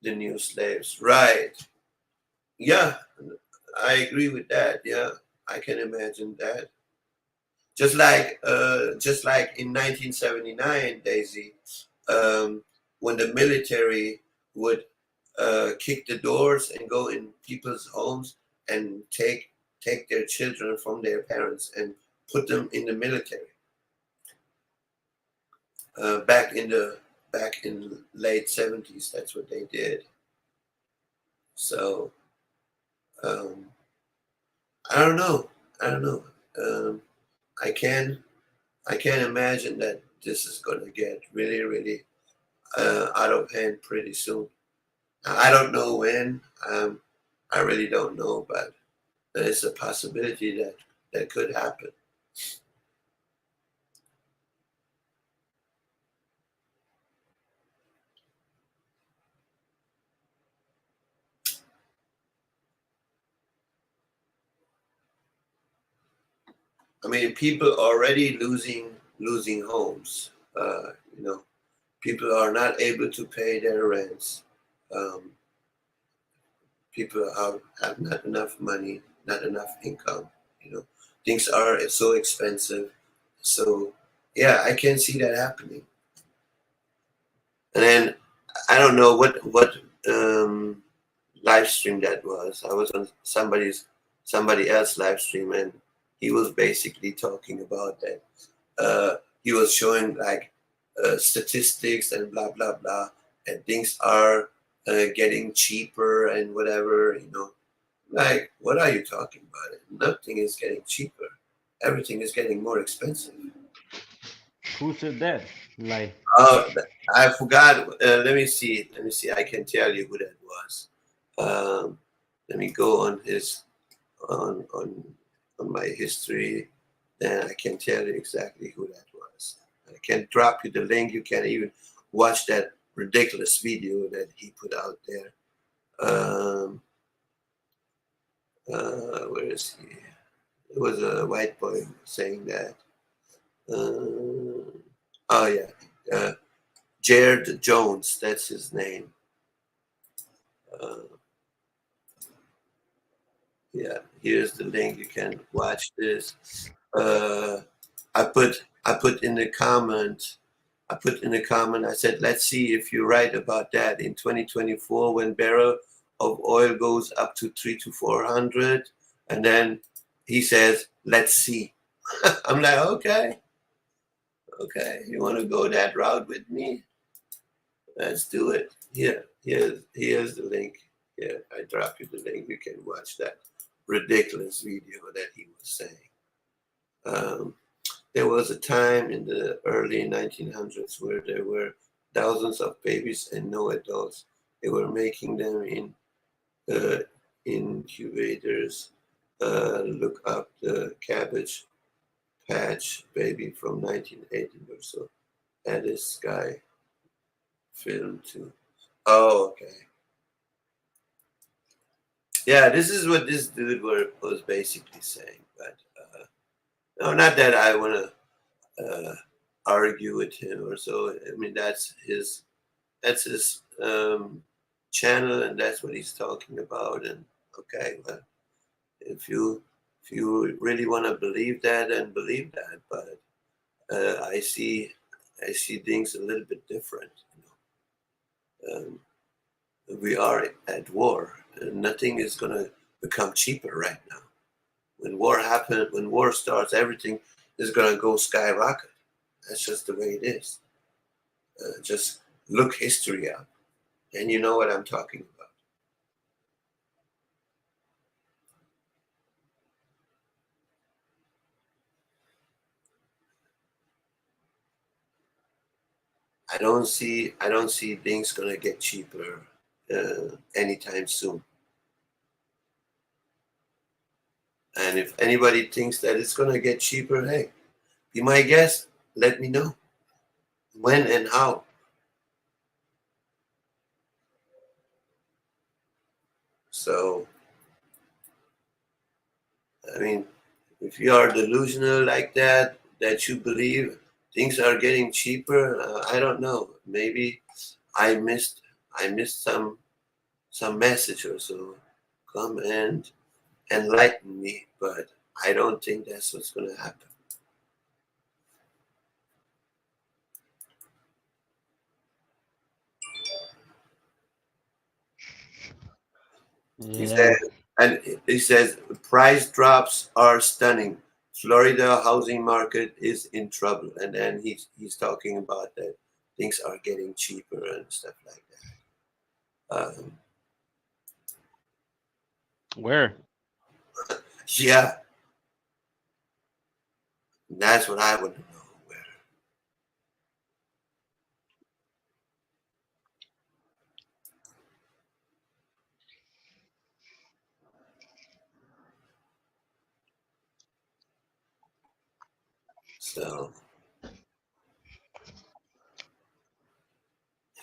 the new slaves. Right? Yeah, I agree with that. Yeah, I can imagine that. Just like in 1979, Daisy, when the military would kick the doors and go in people's homes and take their children from their parents and put them in the military. Back in the late 70s, that's what they did. So um, I don't know. I don't know. Um, I can I can imagine that this is going to get really, really out of hand pretty soon. I don't know when. I really don't know, but there is a possibility that could happen. I mean, people already losing homes. You know, people are not able to pay their rents. Um, people have not enough money, not enough income. You know, things are so expensive. So yeah, I can see that happening. And then I don't know what um, live stream that was. I was on somebody else live stream, and he was basically talking about that. He was showing like statistics and blah blah blah, and things are getting cheaper and whatever. You know, like what are you talking about? Nothing is getting cheaper. Everything is getting more expensive. Who said that? Like, Oh, I forgot. Let me see. Let me see. I can tell you who that was. Um, Let me go on his on on on my history. Then I can tell you exactly who that was. I can drop you the link. You can even watch that ridiculous video that he put out there. Um, where is he? It was a white boy saying that. Oh yeah, Jared Jones. That's his name. Uh, Yeah, here's the link. You can watch this. Uh, I put in the comment. I put in the comment. I said, let's see if you're right about that in 2024 when barrel of oil goes up to 300 to 400, and then he says, let's see. I'm like, okay, okay, you want to go that route with me? Let's do it. Here's the link. Yeah, I dropped you the link. You can watch that ridiculous video that he was saying. Um, there was a time in the early 1900s where there were thousands of babies and no adults. They were making them in uh, incubators. Look up the Cabbage Patch Baby from 1918 or so. That is Sky Film too. Oh, okay. Yeah, this is what this dude was basically saying. But no, not that I want to argue with him or so. I mean, that's his channel, and that's what he's talking about. And okay, well, if you if you really want to believe that, then believe that. But I see things a little bit different. We are at war, and nothing is going to become cheaper right now. When war happens, when war starts, everything is going to go skyrocket. That's just the way it is. Just look history up, and you know what I'm talking about. I don't see things going to get cheaper anytime soon. And if anybody thinks that it's going to get cheaper, hey, be my guest. Let me know when and how. So, I mean, if you are delusional like that, that you believe things are getting cheaper, I don't know. Maybe I missed I missed some message or so. Come and enlighten me, but I don't think that's what's going to happen. He said, yeah. and he says price drops are stunning. Florida housing market is in trouble, and then he's talking about that things are getting cheaper and stuff like that. Where? Yeah, that's what I want to know. Where So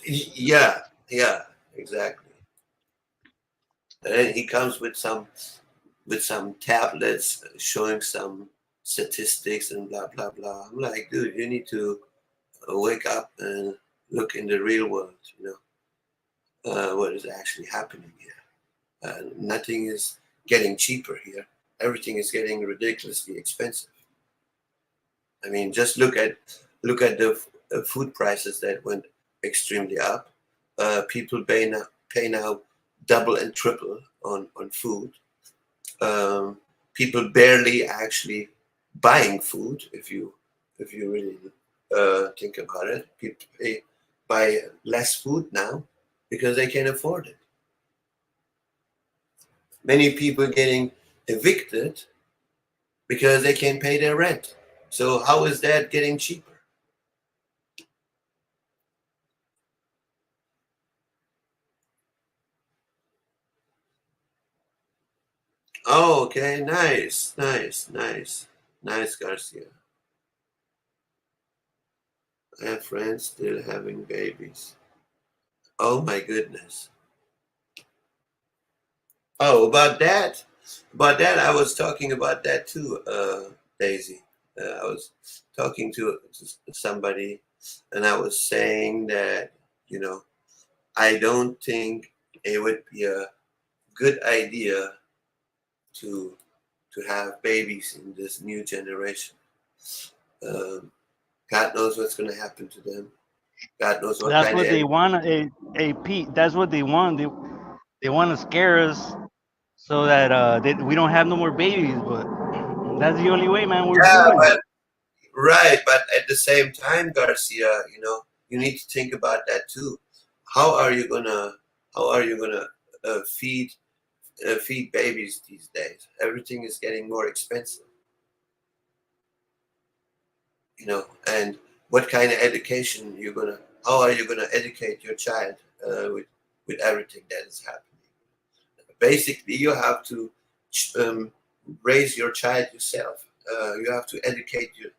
yeah, yeah, exactly. And he comes with some tablets showing some statistics and blah blah blah. I'm like, dude, you need to wake up and look in the real world. What is actually happening here. Nothing is getting cheaper here. Everything is getting ridiculously expensive. I mean, just look at the food prices that went extremely up. People pay now double and triple on food. Um, People barely actually buying food. If you really think about it, people buy less food now because they can afford it. Many people getting evicted because they can't pay their rent. So how is that getting cheaper? Oh, okay, nice, nice, nice, nice, Garcia. I have friends still having babies. Oh my goodness. Oh, about that, I was talking about that too, Daisy. I was talking to somebody, and I was saying that you know I don't think it would be a good idea to to have babies in this new generation. Um, God knows what's going to happen to them. God knows what That's kind of what they want. A Pete. That's what they want. They want to scare us so that we don't have no more babies. But that's the only way, man. We're yeah, doomed. but right. But at the same time, Garcia, you need to think about that too. How are you gonna How are you gonna feed babies these days? Everything is getting more expensive, and what kind of education you're gonna? How are you gonna educate your child with everything that is happening? Basically, you have to um, raise your child yourself. You have to educate you.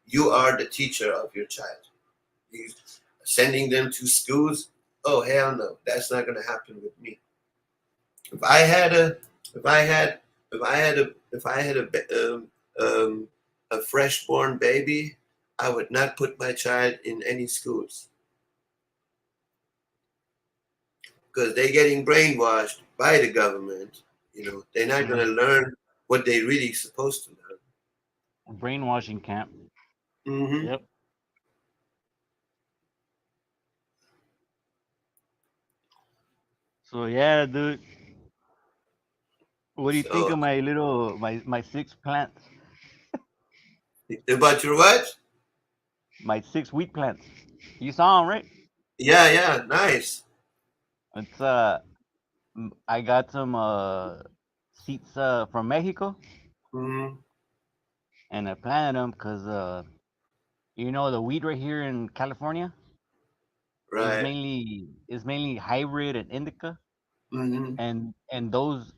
You are the teacher of your child. You sending them to schools. Oh hell no, that's not going to happen with me. If I had a, if I had, if I had a fresh born baby, I would not put my child in any schools because they're getting brainwashed by the government. They're not going Mhm. to learn what they really supposed to learn. Brainwashing camp. Hmm. Yep. So yeah, dude. What do you think So of my six plants? about your what? My six wheat plants. You saw them, right? Yeah, yeah, nice. It's I got some seeds from Mexico, Hmm. and I planted them because the wheat right here in California Right. is mainly hybrid and indica, Hmm. and those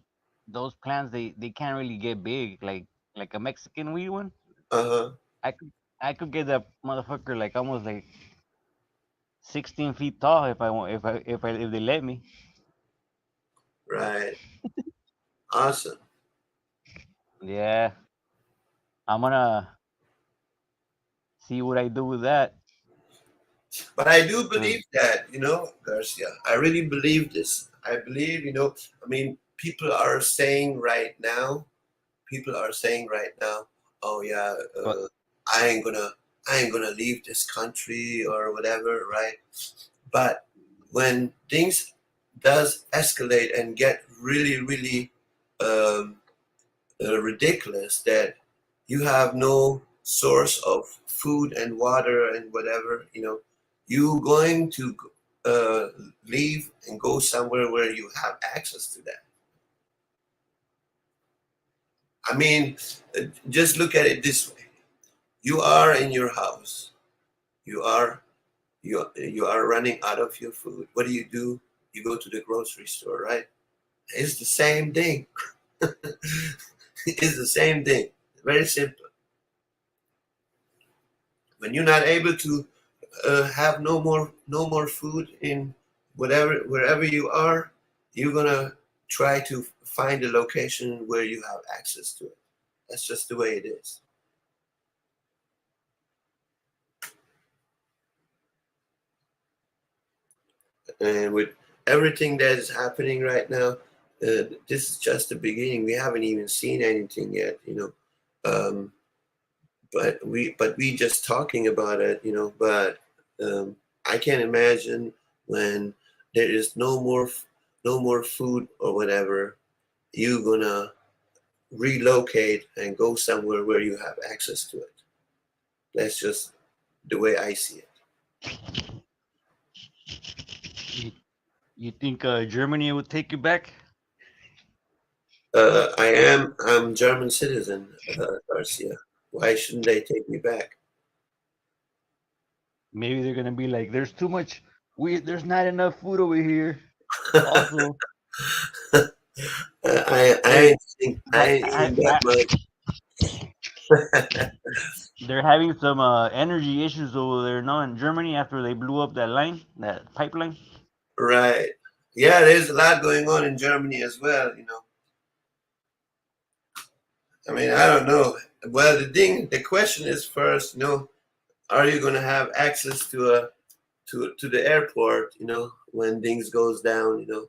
plants they can't really get big like a Mexican wheat one. Uh-huh. I could I could get that motherfucker like almost like 16 feet tall if I want if they let me. Right. Awesome. Yeah, I'm gonna see what I do with that. But I do 'Cause believe that, Garcia. I really believe this. I believe, I mean, people are saying right now, oh yeah, but I ain't gonna, I ain't gonna leave this country or whatever, right? But when things does escalate and get really, really um, ridiculous, that you have no source of food and water and whatever, you going to uh, leave and go somewhere where you have access to that. I mean, just look at it this way: you are in your house, you are you are running out of your food. What do? You go to the grocery store, right? It's the same thing. It's the same thing. Very simple. when you're not able to have no more food in wherever you are, you're gonna try to find a location where you have access to it. That's just the way it is. And with everything that is happening right now, this is just the beginning. We haven't even seen anything yet, you know. But we just talking about it, you know. But I can't imagine when there is no more food or whatever, you gonna relocate and go somewhere where you have access to it. That's just the way I see it. You, you think Germany would take you back? I'm German citizen, Garcia. Why shouldn't they take me back? Maybe they're gonna be like, "There's too much. There's not enough food over here." Also, hey, I ain't seen that much. they're having some energy issues over there now in Germany after they blew up that pipeline. Right. Yeah, there's a lot going on in Germany as well, you know. I mean, I don't know. Well, the question is first, you know, are you going to have access to to the airport, you know, when things goes down, you know,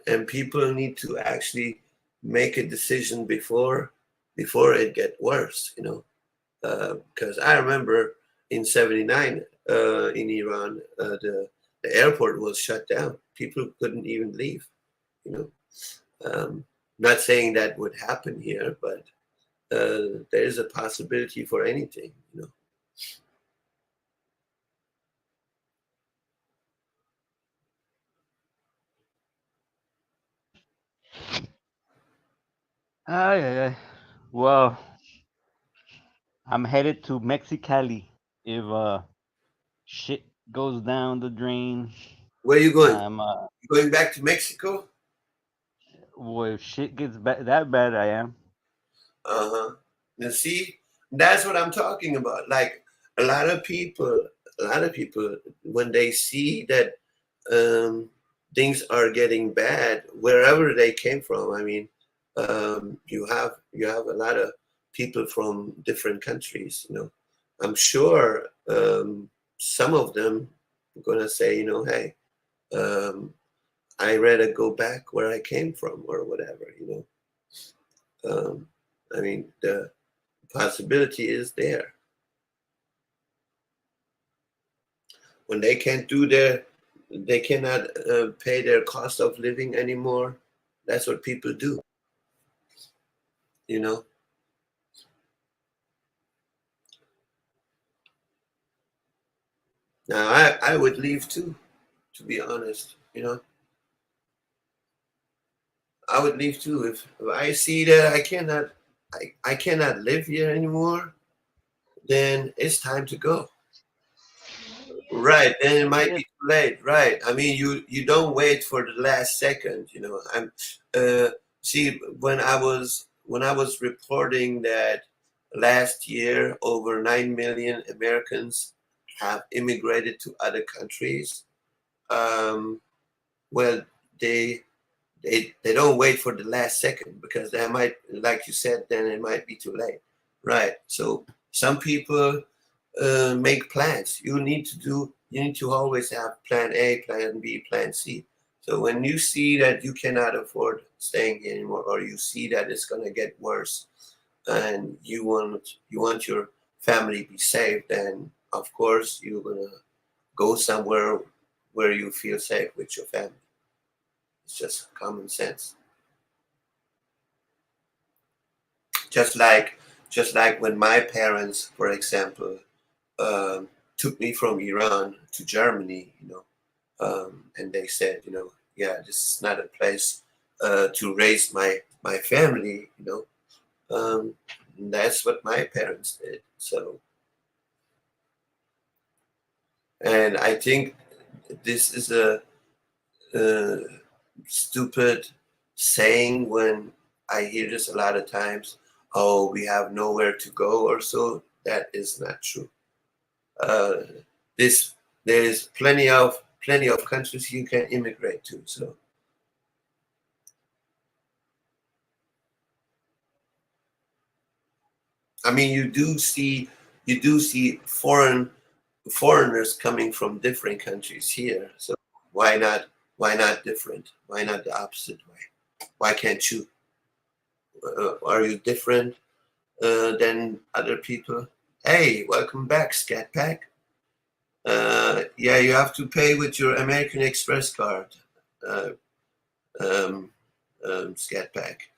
and people need to actually make a decision before it get worse, you know, because I remember in '79 in Iran, the airport was shut down. People couldn't even leave, you know. Not saying that would happen here, but there is a possibility for anything, you know. Ay, ay, ay. Well, I'm headed to Mexicali if shit goes down the drain. Where are you going? I'm You going back to Mexico? well, if shit gets that bad, I am. Uh-huh. Now see, that's what I'm talking about. Like a lot of people, when they see that um, things are getting bad wherever they came from. I mean, you have a lot of people from different countries. You know, I'm sure some of them are gonna say, you know, hey, um, I rather go back where I came from or whatever. You know, I mean, the possibility is there. When they can't do they cannot pay their cost of living anymore. That's what people do, you know. Now I would leave too, to be honest, you know. I would leave too if I see that I cannot live here anymore, then it's time to go. Right, then it might Yes. be too late. Right. I mean, you don't wait for the last second. You know, I'm see when I was reporting that last year over 9 million Americans have immigrated to other countries. Um, well, they they don't wait for the last second because that might, like you said, then it might be too late. Right. So some people make plans. You need to always have plan A, plan B, plan C. So when you see that you cannot afford staying here anymore, or you see that it's gonna get worse, and you want your family to be safe, then of course you're gonna go somewhere where you feel safe with your family. It's just common sense. Just like when my parents, for example, um, took me from Iran to Germany, you know, and they said, you know, yeah, this is not a place to raise my family, you know. That's what my parents did. So, and I think this is a stupid saying when I hear this a lot of times. oh, we have nowhere to go or so. That is not true. Uh, this there's plenty of countries you can immigrate to. So I mean, you do see foreigners coming from different countries here. So why not why not different? Why not the opposite way? Why can't you? Are you different than other people? Hey, welcome back, Scat Pack. Yeah, you have to pay with your American Express card, uh, um, Scat Pack.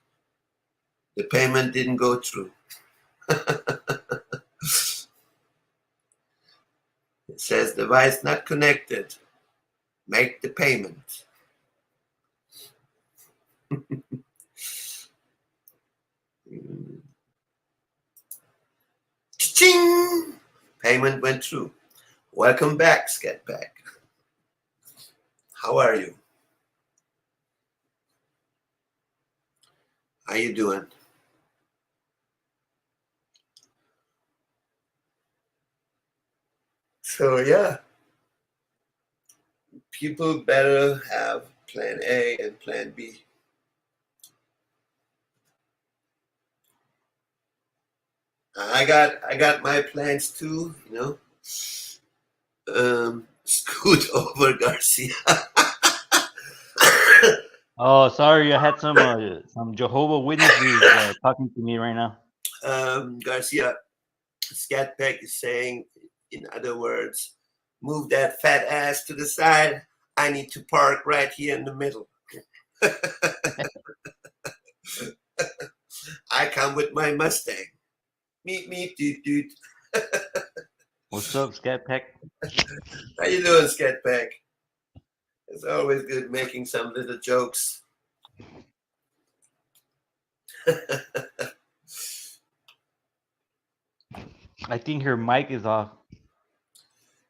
The payment didn't go through. It says device not connected. Make the payment. Ching! Payment went through. Welcome back, Scat Pack. How are you? How you doing? So yeah, people better have plan A and plan B. I got my plans too, you know. Scoot over Garcia. Oh, sorry, I had some Jehovah Witnesses talking to me right now. Garcia, Scat Pack is saying, in other words, move that fat ass to the side. I need to park right here in the middle. I come with my Mustang. Meet, dude, dude. What's up, Scat Pack? How you doing, Scat Pack? It's always good making some little jokes. I think her mic is off.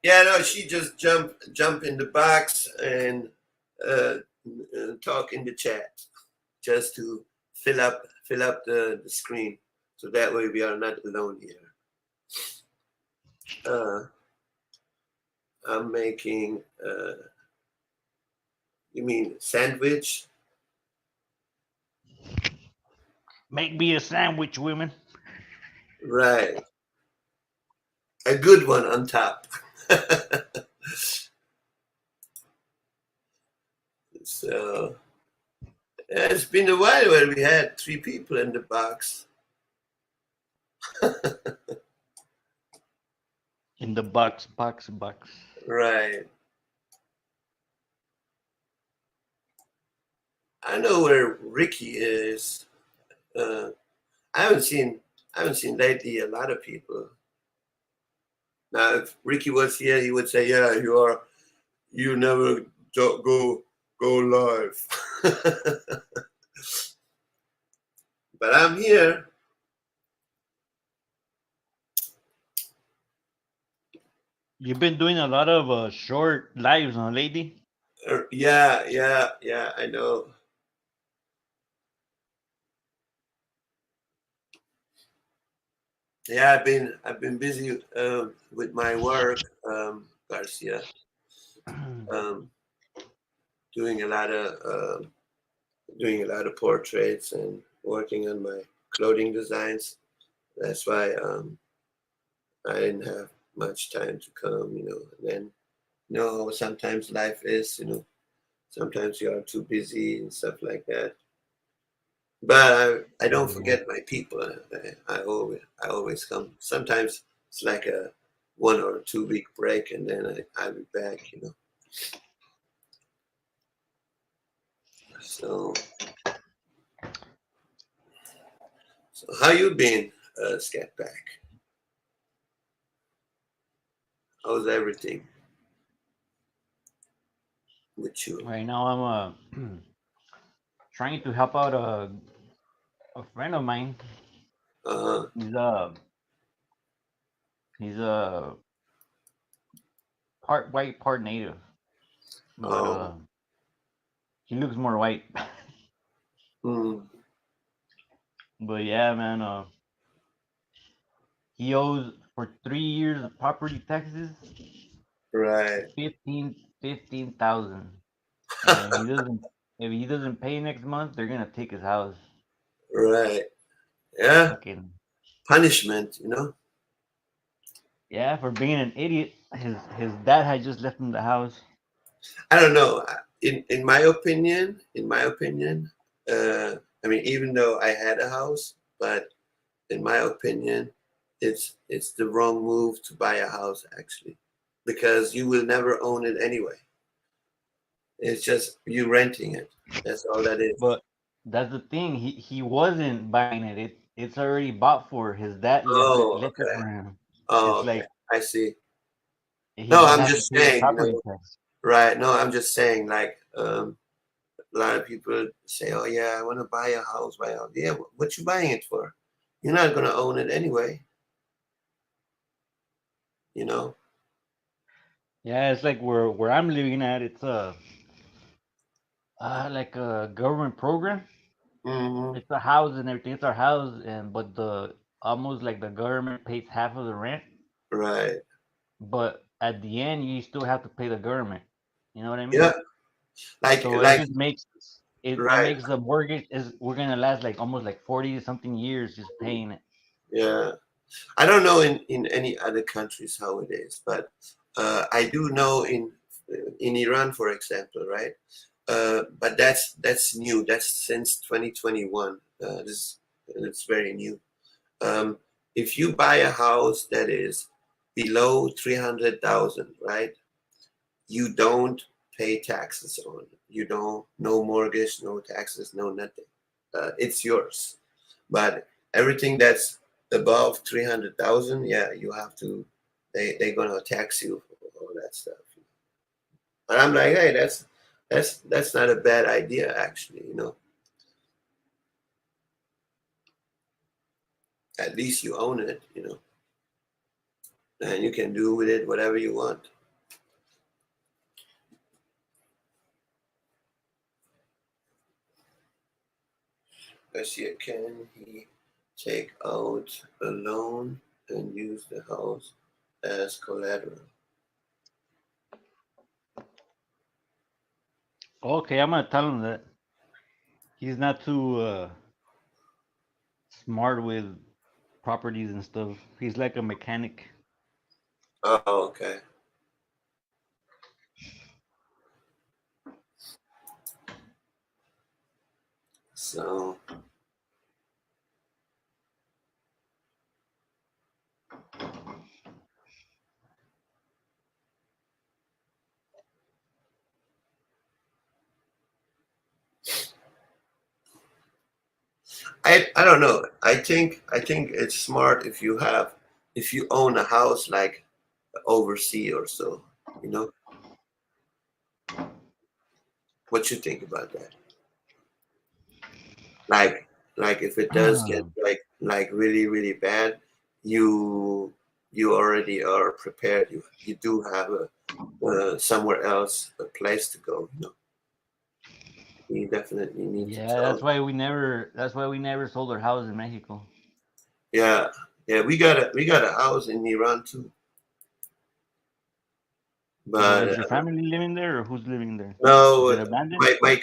Yeah, no, she just jump in the box and talk in the chat just to fill up the screen, so that way we are not alone here. I'm making you mean sandwich? Make me a sandwich, women. Right. A good one on top. So it's been a while where we had 3 people in the box. In the box. Right. I know where Ricky is. I haven't seen lately a lot of people. Now, if Ricky was here, he would say, "Yeah, you never go live." But I'm here. You've been doing a lot of short lives, huh, lady? Yeah. I know. Yeah, I've been busy with my work, Garcia. Um, doing a lot of portraits and working on my clothing designs. That's why I didn't have much time to come, you know. And then, you know, sometimes life is, you know, sometimes you are too busy and stuff like that. But I don't forget my people. I always come. Sometimes it's like a 1 or 2 week break, and then I'll be back, you know. So how you been, Scat Pack? How's everything with you? Right now, I'm trying to help out a friend of mine. Uh, He's part white, part native, but oh, he looks more white. mm, But yeah, man. he owes for 3 years of property taxes Right. 15,000. And if he doesn't pay next month, they're gonna take his house. Right. Yeah. Fucking Punishment, you know? yeah, for being an idiot. His dad had just left him the house. I don't know. In my opinion, I mean, even though I had a house, but in my opinion, it's the wrong move to buy a house actually, because you will never own it anyway. It's just you renting it. That's all that is. But that's the thing. He wasn't buying it. It's already bought for. His dad Oh, left it okay. for him. Oh, It's okay. like I see. he No, just I'm has to just pay the saying, property tax. right. No, I'm just saying, like, a lot of people say, "Oh yeah, I want to buy a house, buy a house." Yeah, what you buying it for? You're not gonna own it anyway, you know. Yeah, it's like where I'm living at. It's like a government program. Hmm. It's a house and everything. It's our house, and but the almost like the government pays half of the rent, Right. but at the end you still have to pay the government. You know what I mean? Yeah. Like, So it like, just makes it right. makes the mortgage is we're gonna last like almost like 40 something years just paying it. Yeah. I don't know in any other countries how it is, but I do know in Iran, for example, right? But that's new. That's since 2021. This it's very new. Um, if you buy a house that is below 300,000, right? You don't pay taxes on it. You don't, no mortgage, no taxes, no nothing. It's yours. But everything that's above 300,000, yeah, you have to. They're gonna tax you for all that stuff. And I'm like, hey, that's not a bad idea actually. You know, at least you own it. You know, and you can do with it whatever you want. Let's see, can he take out a loan and use the house as collateral? Okay, I'm gonna tell him that he's not too smart with properties and stuff. He's like a mechanic. Oh, okay. So I don't know. I think it's smart if you own a house like overseas or so. You know what you think about that? Like like if it does get like really really bad, you you already are prepared. You do have a somewhere else a place to go. You know, you definitely need to Yeah, tell. that's why we never sold our house in Mexico. Yeah, yeah, we got a house in Iran too, But but is your family living there or who's living there? Is no, it abandoned? my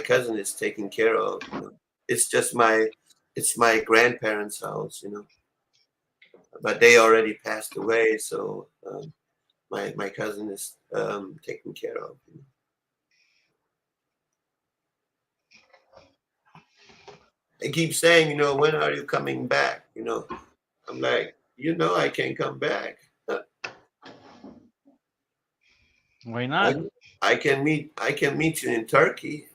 cousin is taken care of. You know, it's just it's my grandparents' house. You know, but they already passed away, so my cousin is taken care of. You know. They keep saying, you know, when are you coming back? You know, I'm like, you know, I can't come back. Why I, not? I can meet you in Turkey.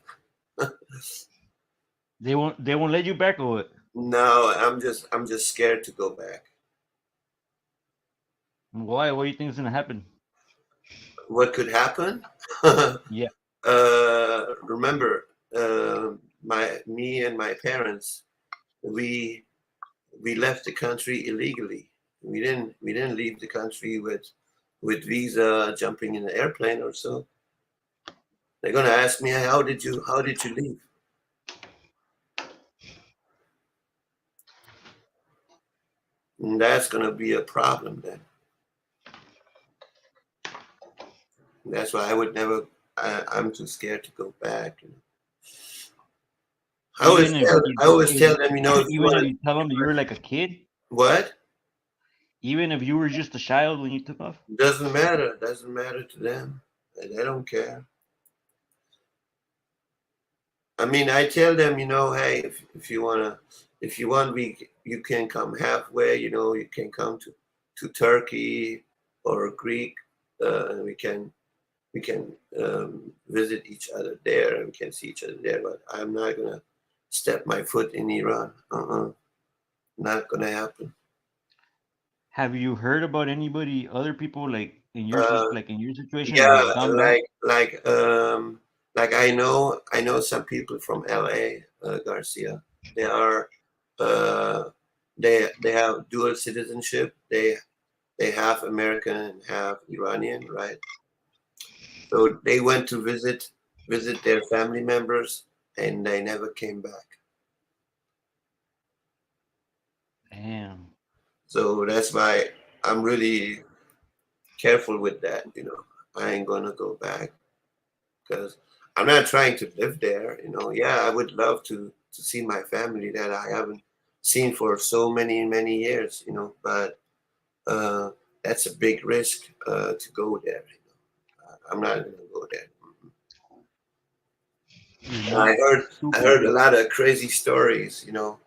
They won't let you back or what? No, I'm just scared to go back. Why? What do you think is gonna happen? What could happen? Yeah. Remember, my me and my parents, we we left the country illegally. We didn't leave the country with visa, jumping in an airplane or so. They're gonna ask me, how did you leave? And that's going to be a problem then. And that's why I would never. I'm too scared to go back. You know. Even if I always tell if them, you know, if you even if want you tell them you were like a kid, what even if you were just a child when you took off. doesn't matter. Doesn't matter to them. They don't care. I mean, I tell them, you know, hey, if you wanna, if you want, you can come halfway. You know, you can come to Turkey or Greek. We can visit each other there, and we can see each other there. But I'm not gonna step my foot in Iran. Not gonna happen. Have you heard about anybody, other people like in your Uh, like in your situation that yeah, have gone back? like I know some people from LA, Garcia. They are uh, they have dual citizenship. They have American and have Iranian, right? So they went to visit their family members, and they never came back. Damn. So that's why I'm really careful with that. You know, I ain't gonna go back because I'm not trying to live there. You know, yeah, I would love to see my family that I haven't seen for so many years. You know, but uh, that's a big risk to go there. You know, I'm not gonna go there. You're I not heard I super heard a good. lot of crazy stories. You know,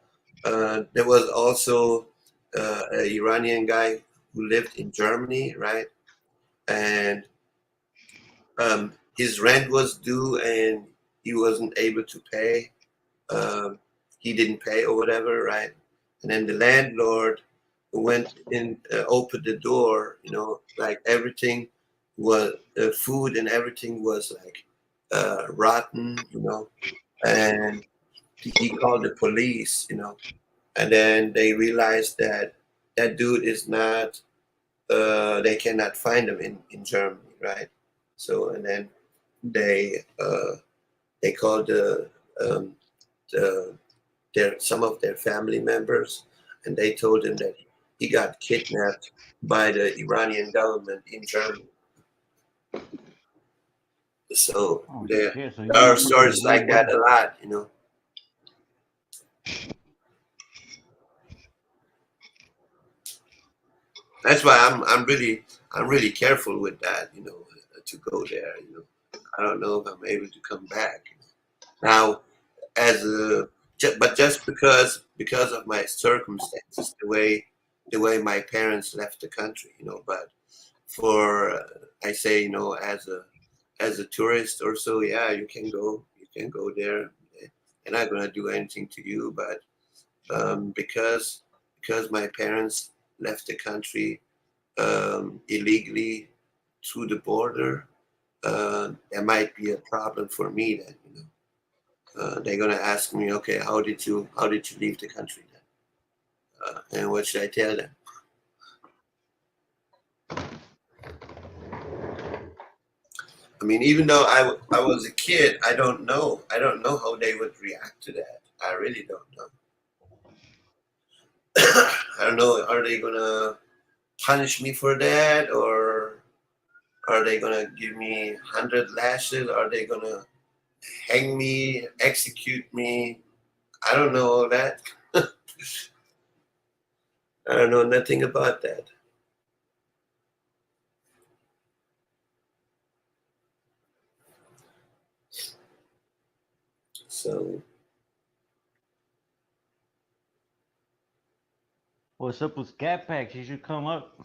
there was also an Iranian guy who lived in Germany, right? And his rent was due, and he wasn't able to pay. Um, he didn't pay or whatever, right? And then the landlord went in, opened the door. You know, like everything was food and everything was like rotten. You know, and he called the police. You know, and then they realized that that dude is not. They cannot find him in Germany, right? So and then they called um, the their some of their family members, and they told him that he got kidnapped by the Iranian government in Germany. So Oh there, shit! So there he are fucking stories moved like that back. a lot, you know. That's why I'm really careful with that, you know, to go there. You know, I don't know if I'm able to come back. Now, as a but just because of my circumstances, the way my parents left the country, you know. But for I say, you know, as a tourist or so, yeah, you can go there. They're not gonna do anything to you, but because my parents left the country illegally through the border, there might be a problem for me then. You know, they're gonna ask me, okay, how did you leave the country then? And what should I tell them? I mean, even though I was a kid, I don't know. I don't know how they would react to that. I really don't know. I don't know. Are they gonna punish me for that, or are they gonna give me 100 lashes? Are they gonna hang me, execute me? I don't know all that. I don't know nothing about that. So What's up with Scat Pack? She should come up,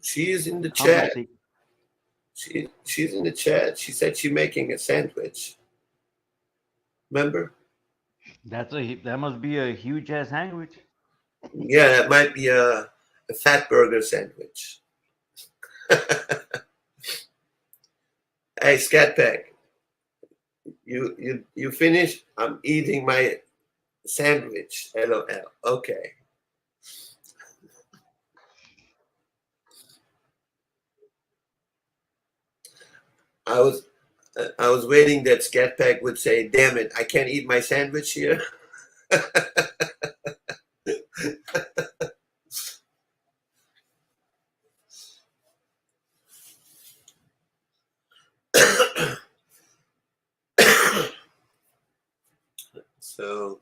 she is in the chat. conversate. She's in the chat. She said she's making a sandwich. Remember? That must be a huge ass sandwich. Yeah, that might be a fat burger sandwich. Hey, Scatpack, you finished? I'm eating my sandwich. LOL. Okay. I was waiting that Scatpack would say, "Damn it, I can't eat my sandwich here." So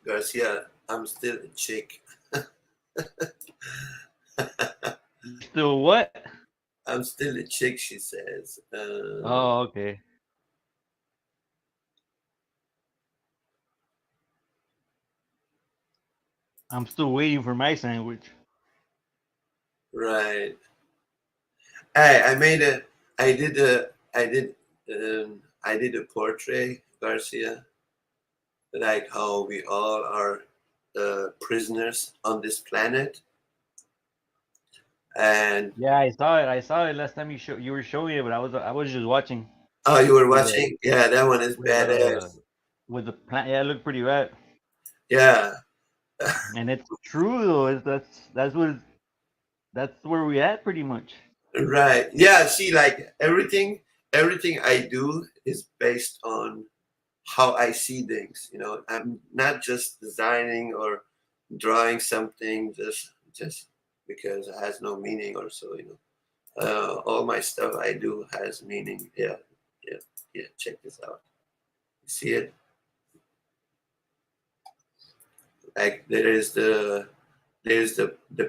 Garcia, I'm still a chick. Still what? I'm still a chick, she says. Oh, okay. I'm still waiting for my sandwich. Right. I made a. I did a. I did. I did a portrait, Garcia, like how we all are prisoners on this planet, and Yeah, I saw it. I saw it last time you were showing it, but I was just watching oh, you were with the watching? Yeah, that one is with the badass. with the plant. Yeah, it looked pretty rad. Yeah, And it's true though. That's where we at pretty much. right. Yeah, see, like everything I do is based on how I see things. I'm not just designing or drawing something just because it has no meaning or so. All my stuff I do has meaning. Yeah, yeah, yeah. Check this out. You see it? Like there's the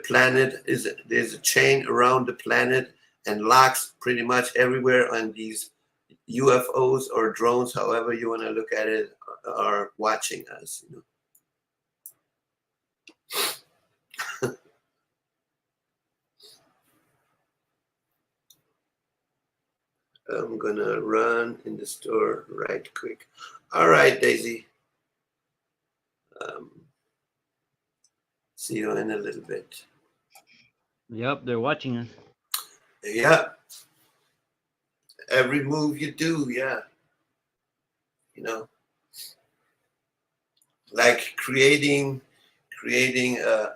planet is there's a chain around the planet and locks pretty much everywhere on these UFOs or drones, however you want to look at it, are watching us. I'm gonna run in the store right quick. All right, Daisy. Um, see you in a little bit. Yep, they're watching us. Yeah, every move you do, yeah. You know, like creating a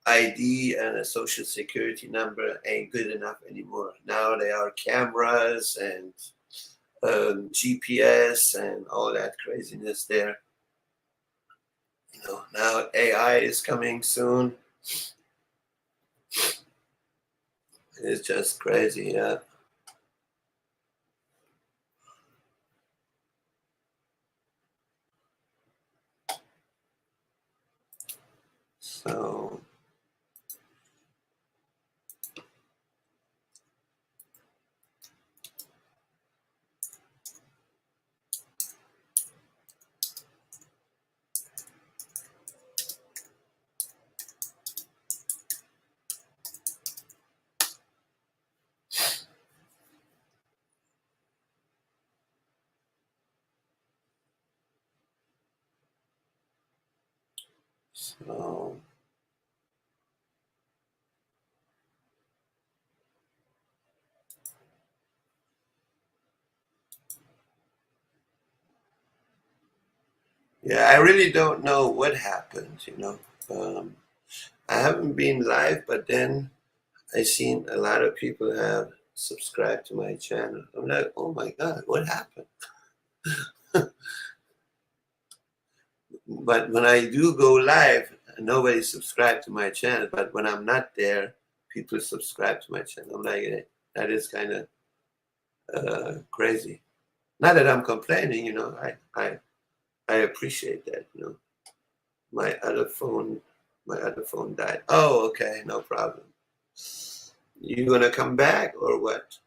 ID and a social security number ain't good enough anymore. Now there are cameras and GPS and all that craziness there. Now AI is coming soon. It's just crazy, yeah. So so yeah, I really don't know what happened. I haven't been live, but then I seen a lot of people have subscribed to my channel. I'm like, oh my god, what happened? But when I do go live, nobody subscribed to my channel. But when I'm not there, people subscribe to my channel. I'm like, that is kind of crazy. Not that I'm complaining. I appreciate that. My other phone, my other phone died. Oh, okay, no problem. You gonna come back or what?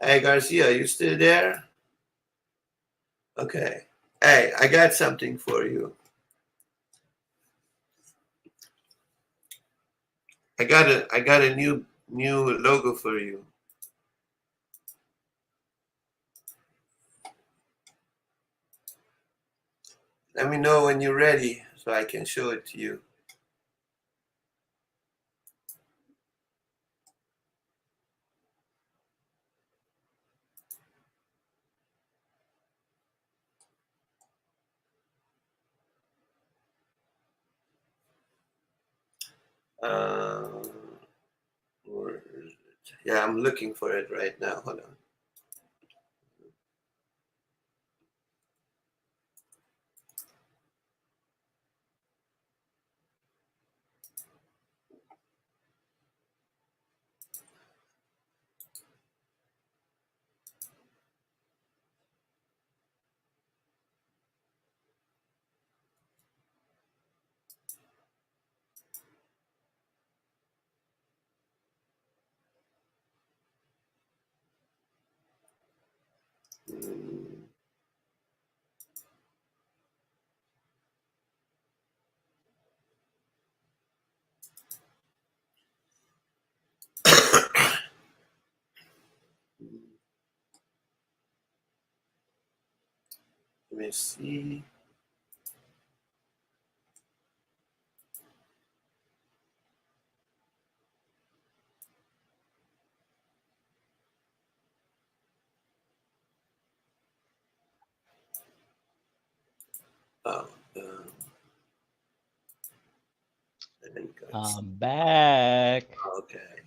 Hey, Garcia, you still there? Okay. Hey, I got something for you. I got a new logo for you. Let me know when you're ready so I can show it to you. Where is it? Yeah, I'm looking for it right now. Hold on. Hmm. Let me see. Oh, and guys. I'm back. Okay,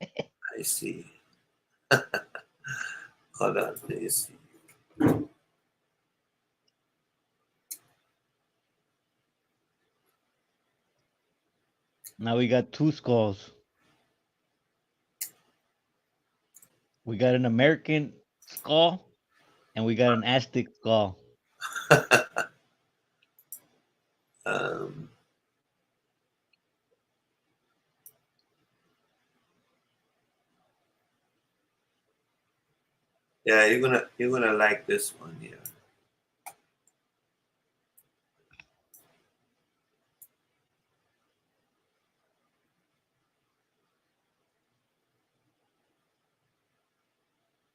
I see. Hold on, let me see. Now we got two skulls. We got an American skull and we got an Aztec skull. um, yeah, you're gonna like this one here.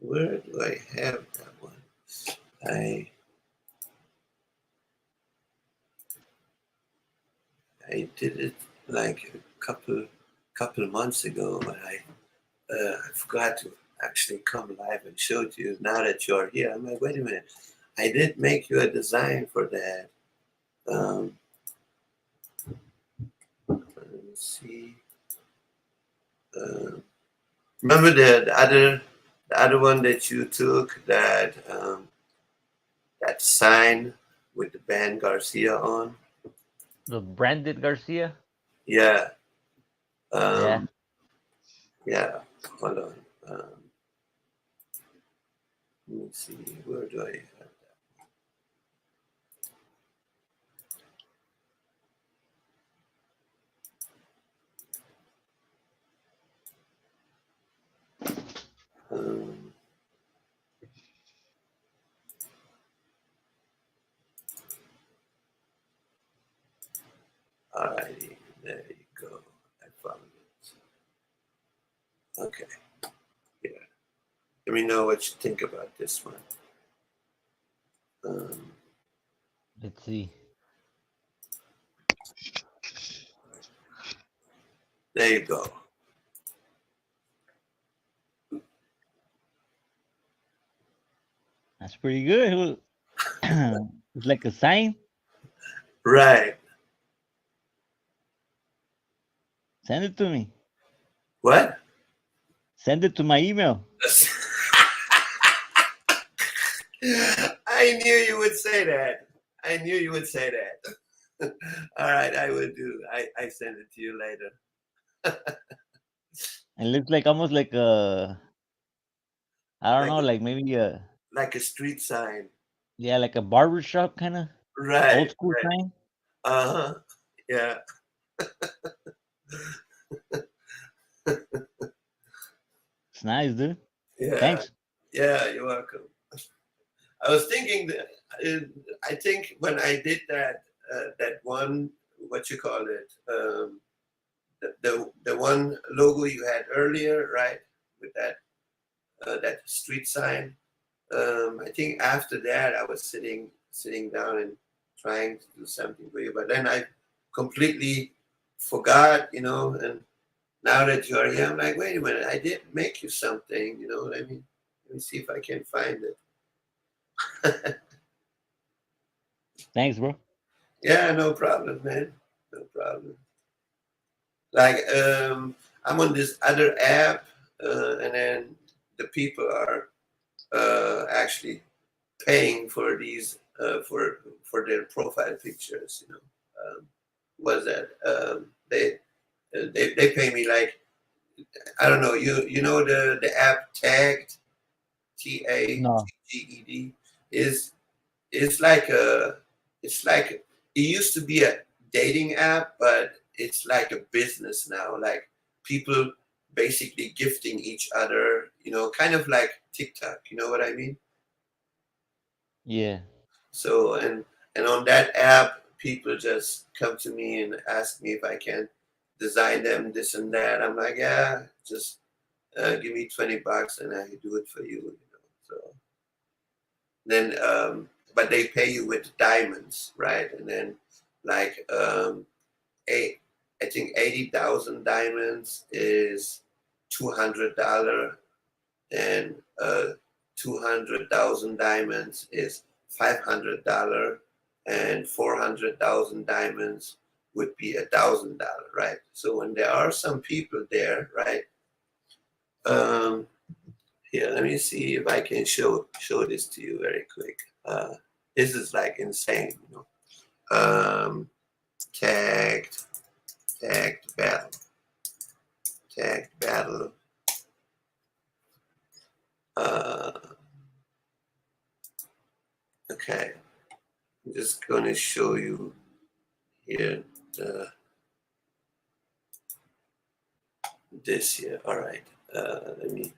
Where do I have that one? I did it like a couple months ago, but I forgot to actually come live and show it to you. Now that you're here, I'm like, wait a minute, I did make you a design for that. Let me see. Uh, remember the other one that you took that sign with the band Garcia on? The Brandon Garcia? Yeah. Yeah. Yeah. Hold on. Let me see. Where do I have that? Alrighty. There you go. I found it. Okay. Yeah. Let me know what you think about this one. Let's see. There you go. That's pretty good. It's like a sign. Right. Send it to me. What? Send it to my email. I knew you would say that. I knew you would say that. All right, I will do. I send it to you later. It looks like almost like a, I don't Like know, like maybe a, like a street sign. yeah, like a barber shop kind of old Right, school right. sign. Uh-huh. Yeah. It's nice, dude. Yeah. Thanks. Yeah, you're welcome. I was thinking that I think when I did that one, what you call it, the one logo you had earlier, right, with that street sign. I think after that I was sitting down and trying to do something for you, but then I completely forgot, and now that you are here, I'm like, wait a minute, I did make you something, let me see if I can find it. Thanks, bro. Yeah, no problem, man. No problem. Like, I'm on this other app, and then the people are actually paying for these for their profile pictures. Was that they pay me like, I don't know. You know the app Tagged, No. Tagged is it's like a it's like it used to be a dating app, but it's like a business now. Like people basically gifting each other, kind of like TikTok. You know what I mean? Yeah. So and on that app, people just come to me and ask me if I can design them this and that. I'm like, yeah, just give me $20 and I do it for you. So then, but they pay you with diamonds, right? And then like eight, I think 80,000 diamonds is $200, and 200,000 diamonds is $500, and 400,000 diamonds would be $1,000, right? So when there are some people there, right? Um, Here, let me see if I can show this to you very quick. This is like insane, Tagged, battle, tagged battle. Uh, okay, I'm just gonna show you here this here. All right, let me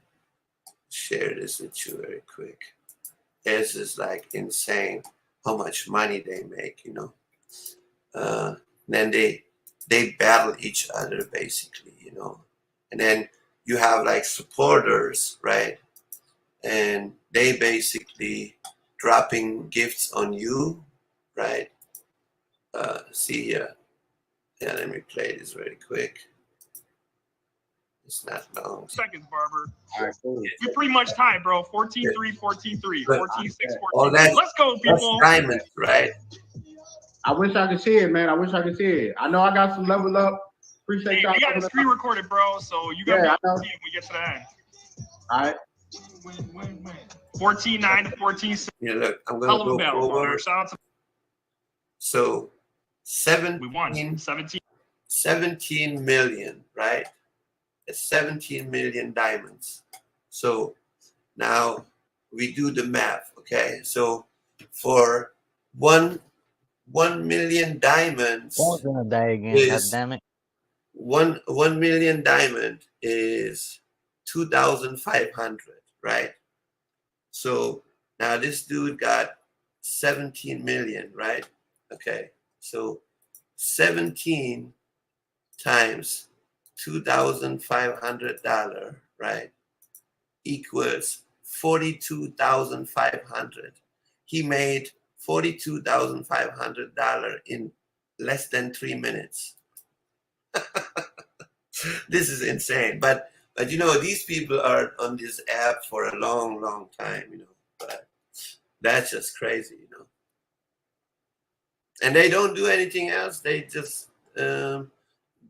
share this with you very quick. This is like insane how much money they make, then they battle each other basically, and then you have like supporters, right? And they basically dropping gifts on you, right? See here. Yeah, let me play this very quick. It's not long. Seconds, Barber. All right, cool. We're pretty much tied, bro. 14-3, 14-3, 14-6, All 14-3. that, Let's go, that's people. diamonds, right? I wish I could see it, man. I wish I could see it. I know I got some level up. Appreciate Hey, y'all. we got a screen recorded, bro, so you got Yeah, to I know. see it when we get to the end. All right. 14-9 to 14-6. Yeah, look, I'm Hell gonna of a go battle, Barber. forward. Shout out to So we won 17 million, right? It's 17 million diamonds. So now we do the math, okay? So for 1 million diamonds Someone's gonna die again. God is damn it. 1 million diamond is 2,500, right? So now this dude got 17 million, right? Okay, so 17 times $2,500, right, equals 42,500. He made $42,500 in less than 3 minutes. This is insane. But these people are on this app for a long, long time, But that's just crazy, And they don't do anything else. They just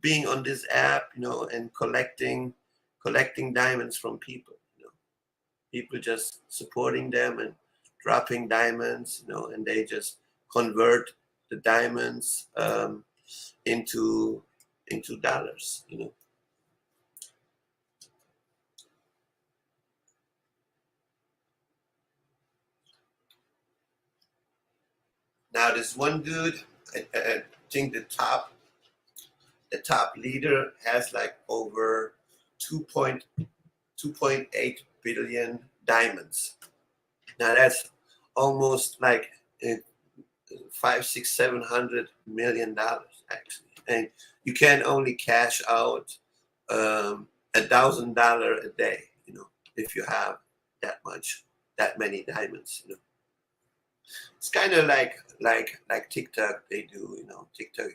being on this app, and collecting diamonds from people, People just supporting them and dropping diamonds, and they just convert the diamonds into dollars, Now this one dude, I think the top leader has like over 2.8 billion diamonds. Now that's almost like $500-700 million actually, and you can only cash out $1,000 a day, if you have that many diamonds, It's kind of like TikTok. They do, you know, TikTok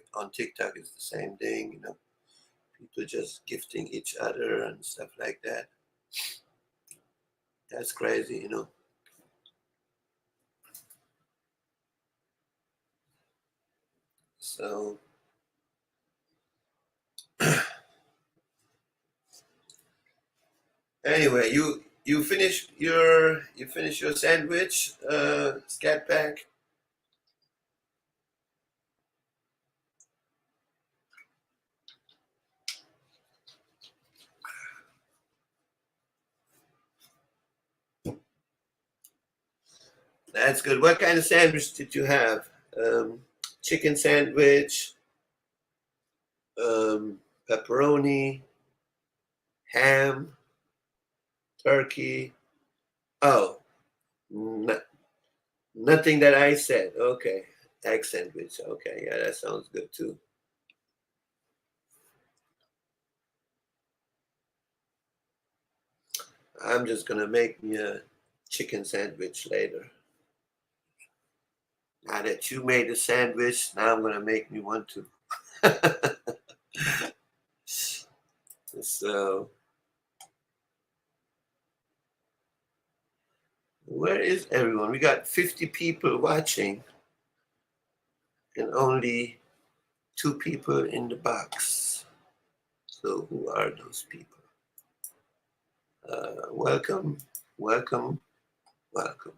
is the same thing. You know, people just gifting each other and stuff like that. That's crazy, you know. So anyway, you finish your sandwich, Scat Pack. That's good. What kind of sandwich did you have? Chicken sandwich, pepperoni, ham, turkey. Oh, nothing that I said. Okay. Egg sandwich. Okay. Yeah, that sounds good too. I'm just going to make me a chicken sandwich later. Now that you made a sandwich, now I'm going to make me one too. So, where is everyone? We got 50 people watching and only 2 people in the box. So, who are those people? Welcome, welcome, welcome.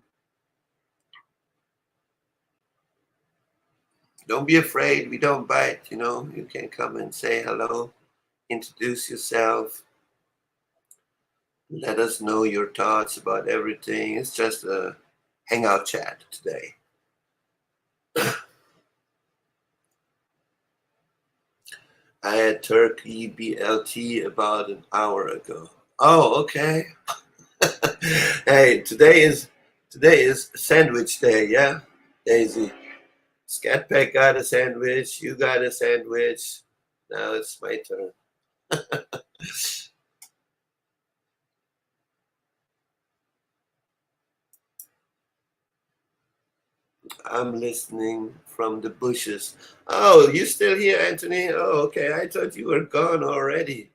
Don't be afraid. We don't bite, you know. You can come and say hello, introduce yourself, let us know your thoughts about everything. It's just a hangout chat today. I had turkey BLT about an hour ago. Oh, okay. Hey, today is sandwich day, yeah, Daisy. Scat Pack got a sandwich. You got a sandwich. Now it's my turn. I'm listening from the bushes. Oh, you still here, Anthony? Oh, okay. I thought you were gone already.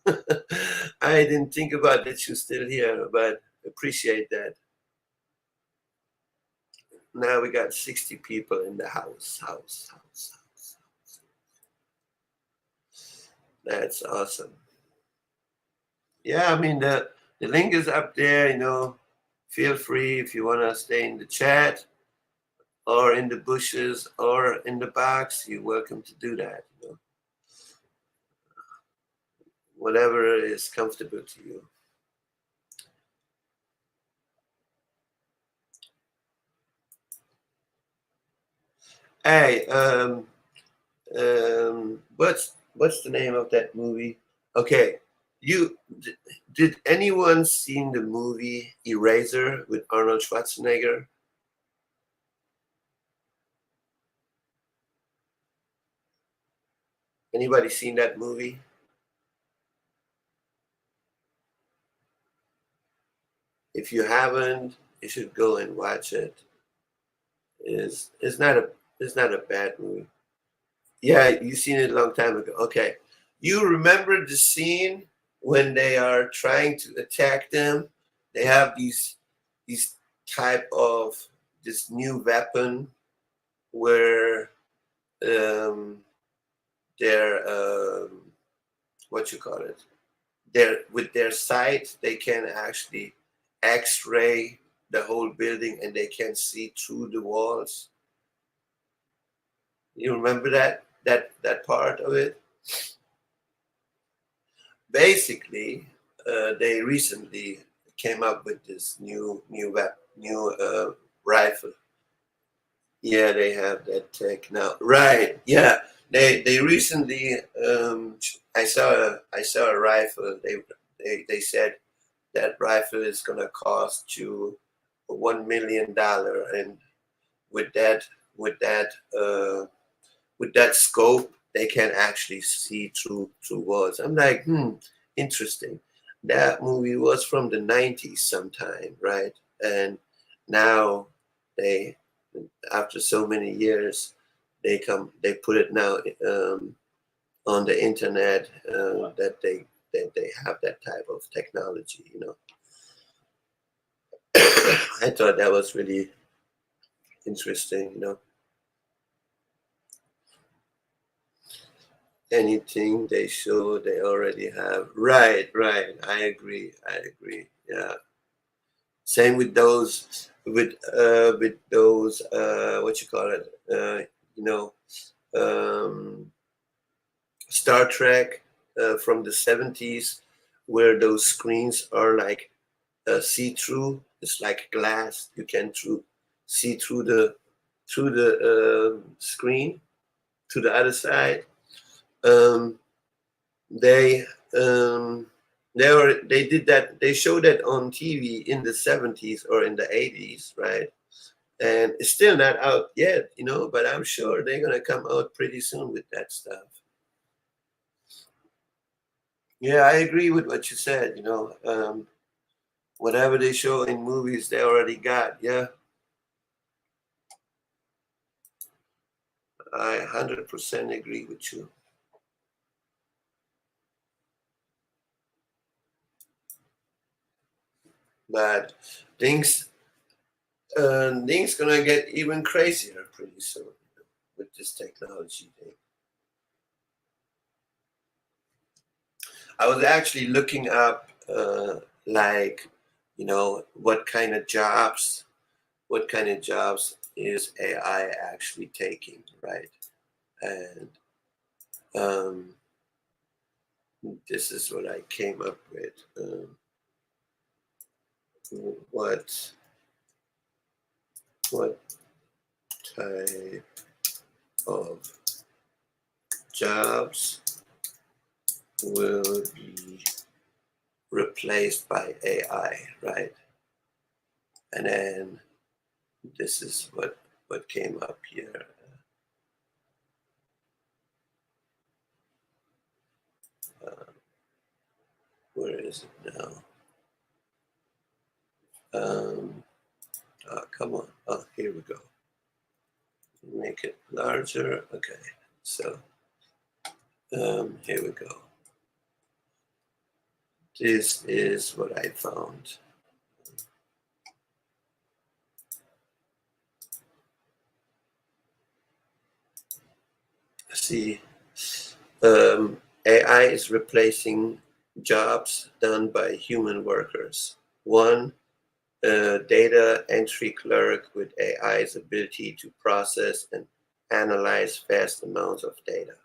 I didn't think about that you're still here, but appreciate that. Now we got 60 people in the house. That's awesome. Yeah, I mean the link is up there, you know. Feel free if you want to stay in the chat or in the bushes or in the box, you're welcome to do that, you know. Whatever is comfortable to you. Hey, what's the name of that movie? Okay, did anyone seen the movie Eraser with Arnold Schwarzenegger? Anybody seen that movie? If you haven't, you should go and watch it. It's not a bad movie. Yeah, you seen it a long time ago. Okay. You remember the scene when they are trying to attack them? They have these type of this new weapon where they're what you call it? They're with their sight they can actually X-ray the whole building and they can see through the walls. You remember that part of it? Basically, they recently came up with this new rifle. Yeah, they have that tech now. Right? Yeah, they recently. I saw a rifle. They said that rifle is gonna cost you $1 million, and with that scope, they can actually see through walls. I'm like, interesting. That movie was from the 90s sometime, right? And now they after so many years, they put it now on the internet that they have that type of technology. I thought that was really interesting. Anything they show, they already have. Right. I agree. Yeah. Same with those, what you call it, Star Trek from the 70s, where those screens are like see-through. It's like glass. You can see through the screen to the other side. They did that. They showed that on TV in the 70s or in the 80s, right? And it's still not out yet, but I'm sure they're gonna come out pretty soon with that stuff. Yeah, I agree with what you said. Whatever they show in movies, they already got. Yeah, I 100% agree with you. But things gonna get even crazier pretty soon with this technology thing. I was actually looking up what kind of jobs is AI actually taking, right? And this is what I came up with. What type of jobs will be replaced by AI, right? And then this is what came up here. Where is it now? Come on. Oh, here we go. Make it larger. Okay. So here we go. This is what I found. See, AI is replacing jobs done by human workers. One, data entry clerk with AI's ability to process and analyze vast amounts of data.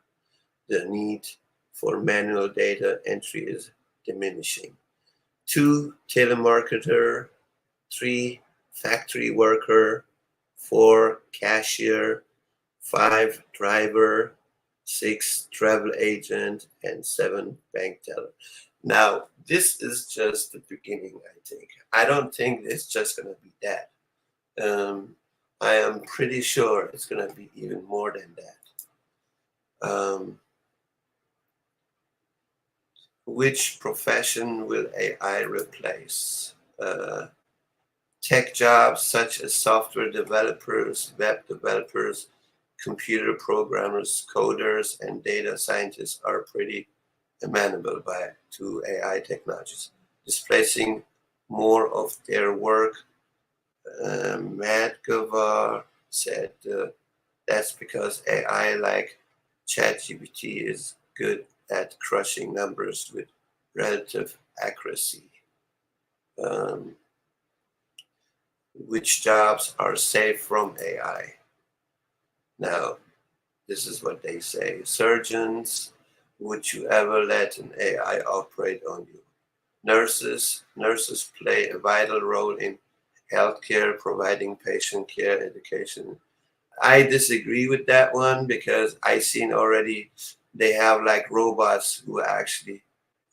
The need for manual data entry is diminishing. 2, telemarketer. 3, factory worker. 4, cashier. 5, driver. 6, travel agent. And 7, bank teller. Now, this is just the beginning, I think. I don't think it's just going to be that. I am pretty sure it's going to be even more than that. Which profession will AI replace? Tech jobs such as software developers, web developers, computer programmers, coders, and data scientists are pretty amenable to AI technologies, displacing more of their work. Matt Gavar said that's because AI like ChatGPT is good at crushing numbers with relative accuracy. Which jobs are safe from AI? Now, this is what they say. Surgeons, would you ever let an AI operate on you? Nurses play a vital role in healthcare, providing patient care, education. I disagree with that one because I seen already they have like robots who actually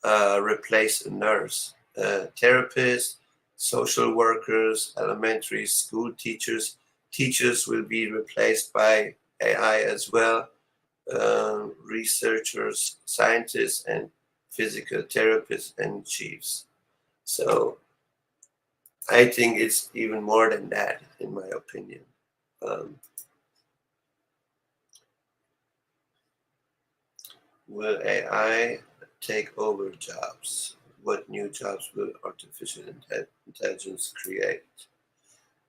replace a nurse, therapists, social workers, elementary school teachers. Teachers will be replaced by AI as well. Researchers, scientists, and physical therapists and chiefs. So I think it's even more than that, in my opinion. Will AI take over jobs? What new jobs will artificial intelligence create?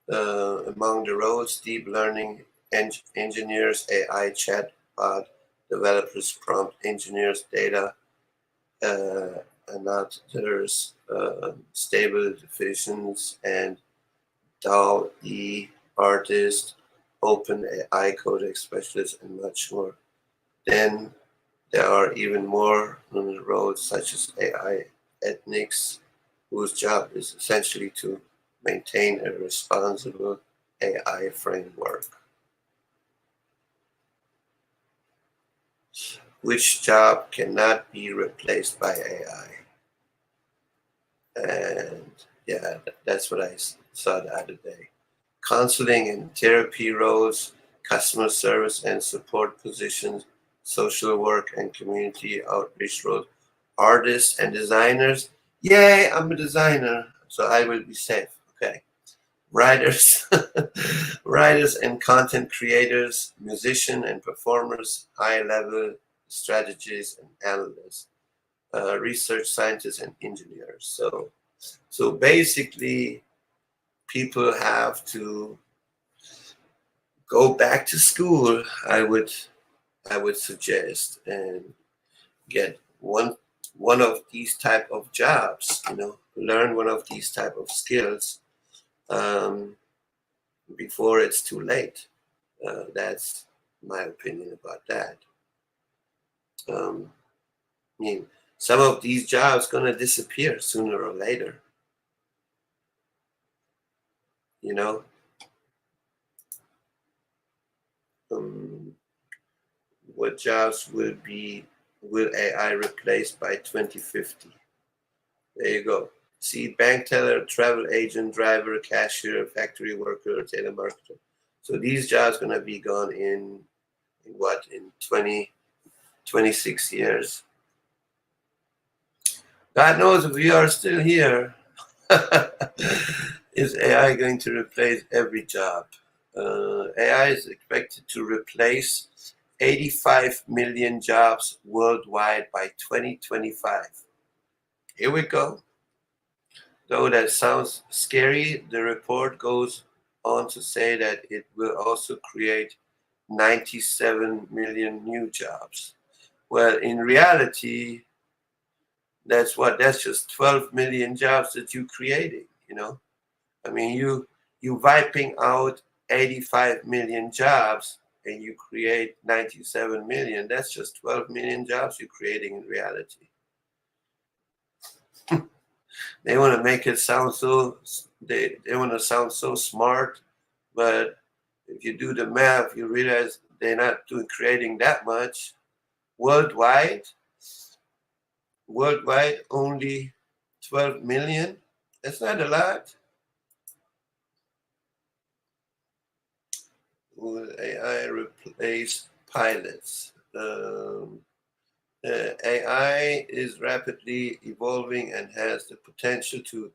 Among the roles, deep learning engineers, AI chatbot developers, prompt engineers, data annotators, stable diffusions, and DAO-E artists, open AI codec specialists, and much more. Then there are even more on the road, such as AI ethnics, whose job is essentially to maintain a responsible AI framework. Which job cannot be replaced by AI? And yeah, that's what I saw the other day. Counseling and therapy roles, customer service and support positions, social work and community outreach roles, artists and designers. Yay, I'm a designer, so I will be safe. Okay. Writers, writers and content creators, musicians and performers, high-level strategists and analysts, research scientists and engineers. So basically, people have to go back to school. I would suggest, and get one of these type of jobs. Learn one of these type of skills before it's too late. That's my opinion about that. I mean, some of these jobs gonna disappear sooner or later. What jobs will AI replace by 2050? There you go. See, bank teller, travel agent, driver, cashier, factory worker, telemarketer. So these jobs gonna be gone in 26 years. God knows if we are still here. Is AI going to replace every job? AI is expected to replace 85 million jobs worldwide by 2025. Here we go. Though that sounds scary, the report goes on to say that it will also create 97 million new jobs. Well, in reality, that's just 12 million jobs that you're creating, I mean, you wiping out 85 million jobs and you create 97 million. That's just 12 million jobs you're creating in reality. They want to make it sound they want to sound so smart, but if you do the math, you realize they're not creating that much. Worldwide, only 12 million. That's not a lot. Will AI replace pilots? AI is rapidly evolving and has the potential to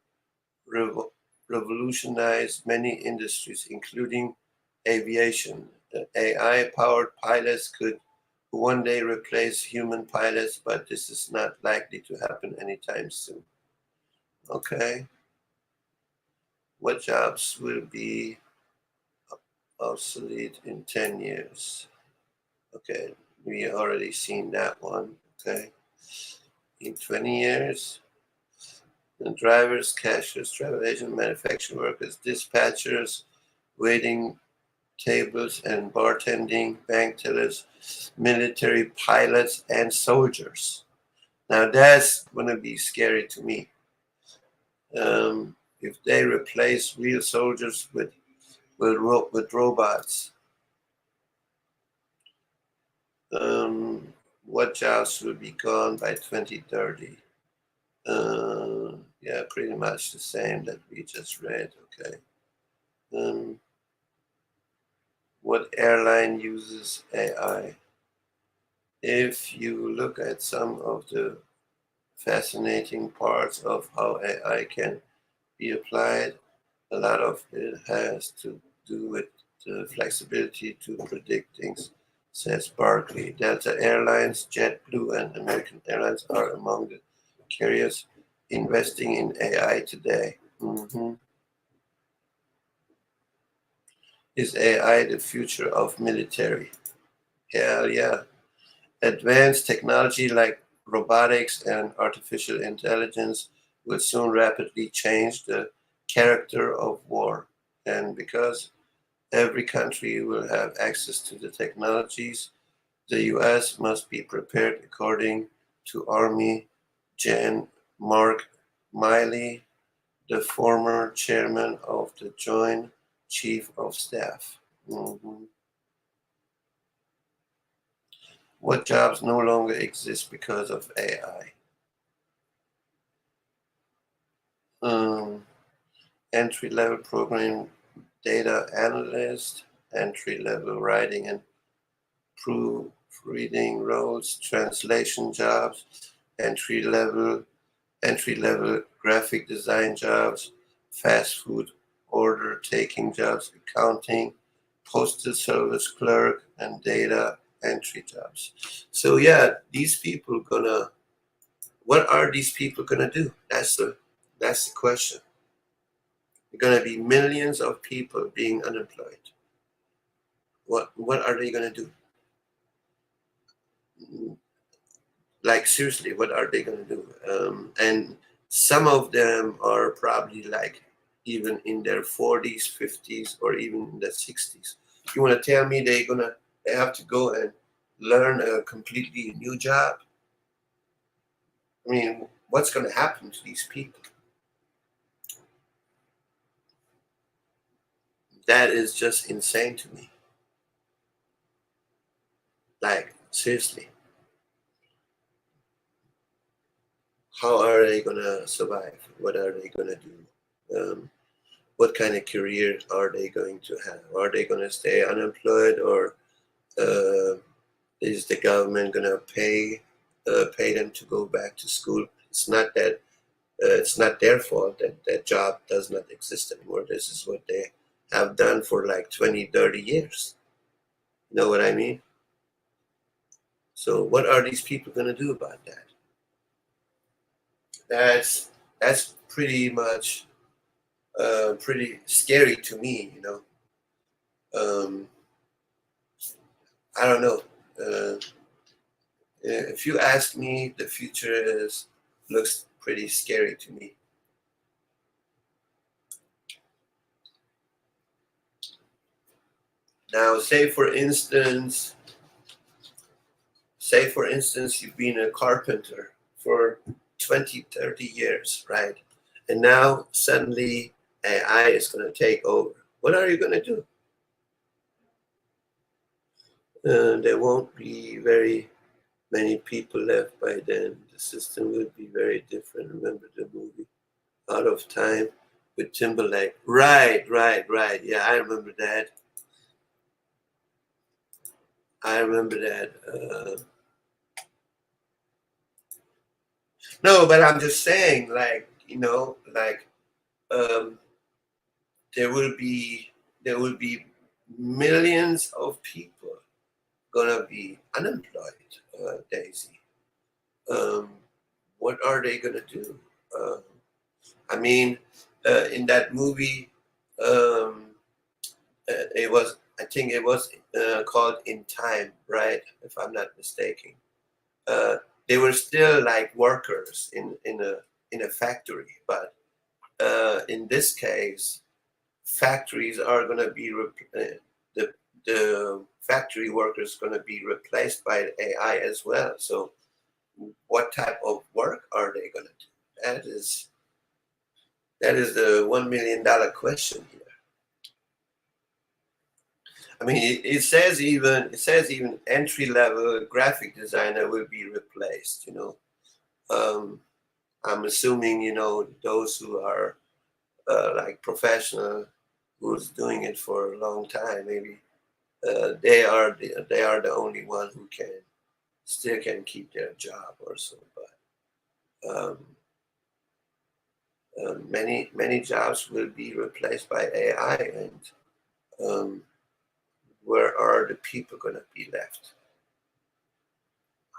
revolutionize many industries, including aviation. AI-powered pilots could one day replace human pilots, but this is not likely to happen anytime soon. Okay. What jobs will be obsolete in 10 years? Okay, we already seen that one. Okay. In 20 years, the drivers, cashiers, travel agents, manufacturing workers, dispatchers, waiting tables and bartending, bank tellers, military pilots, and soldiers. Now that's going to be scary to me. If they replace real soldiers with robots, what jobs will be gone by 2030? Yeah, pretty much the same that we just read. Okay. What airline uses AI? If you look at some of the fascinating parts of how AI can be applied, a lot of it has to do with the flexibility to predict things, says Barclay. Delta Airlines, JetBlue, and American Airlines are among the carriers investing in AI today. Is AI the future of military? Hell yeah. Advanced technology like robotics and artificial intelligence will soon rapidly change the character of war. And because every country will have access to the technologies, the US must be prepared, according to Army Gen Mark Milley, the former chairman of the Joint Chief of Staff. What jobs no longer exist because of AI? Entry-level program data analyst, entry-level writing and proofreading roles, translation jobs, entry-level graphic design jobs, fast food order taking jobs, accounting, postal service clerk, and data entry jobs. So yeah, these people what are these people gonna do? That's the question. There are gonna be millions of people being unemployed. What are they gonna do? Like seriously, what are they gonna do? And some of them are probably like even in their 40s, 50s, or even in their 60s. You want to tell me they have to go and learn a completely new job? I mean, what's going to happen to these people? That is just insane to me. Like, seriously. How are they going to survive? What are they going to do? What kind of career are they going to have? Are they going to stay unemployed, or is the government going to pay them to go back to school? It's not that it's not their fault that that job does not exist anymore. This is what they have done for like 20, 30 years. You know what I mean? So what are these people going to do about that? That's pretty much pretty scary to me, you know. I don't know. If you ask me, the future looks pretty scary to me. Now, say for instance, you've been a carpenter for 20, 30 years, right? And now suddenly AI is going to take over. What are you going to do? There won't be very many people left by then. The system will be very different. Remember the movie Out of Time with Timberlake? Right. Yeah, I remember that. No, but I'm just saying, like, you know, like there will be millions of people gonna be unemployed, Daisy. What are they gonna do? I mean, in that movie, I think it was called In Time, right? If I'm not mistaken. They were still like workers in a factory, but in this case, factories are going to be the factory workers going to be replaced by AI as well. So, what type of work are they going to do? That is the $1 million question here. I mean, it says even entry level graphic designer will be replaced. You know, I'm assuming, you know, those who are like professional, who's doing it for a long time, maybe they are the only one who still can keep their job or so. But many jobs will be replaced by AI, and where are the people going to be left?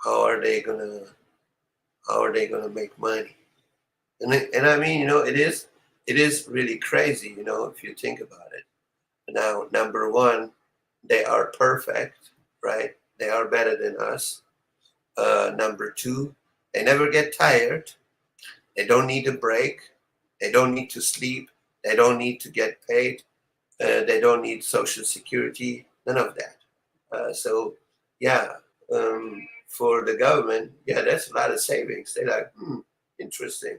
How are they going to make money? And I mean, it is really crazy, if you think about it. Now, number one, they are perfect, right? They are better than us. Number two, they never get tired. They don't need a break. They don't need to sleep. They don't need to get paid. They don't need Social Security. None of that. So, yeah, for the government, yeah, that's a lot of savings. They're like, interesting.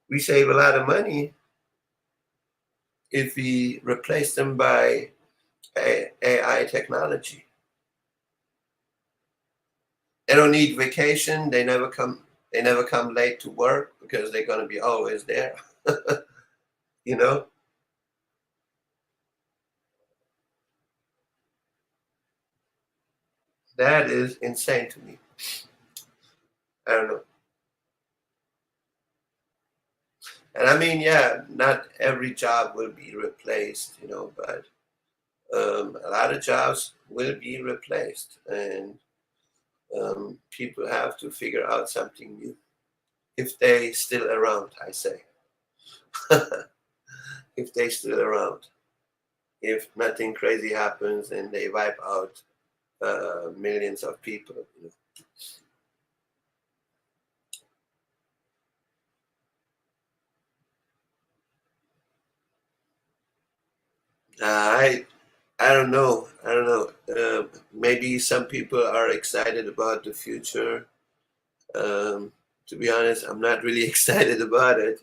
We save a lot of money if we replace them by AI technology. They don't need vacation. They never come late to work because they're going to be always there. That is insane to me. I don't know. And I mean, yeah, not every job will be replaced, but a lot of jobs will be replaced, and people have to figure out something new if they still around, I say. If they still around. If nothing crazy happens and they wipe out millions of people. I don't know. Maybe some people are excited about the future. To be honest, I'm not really excited about it.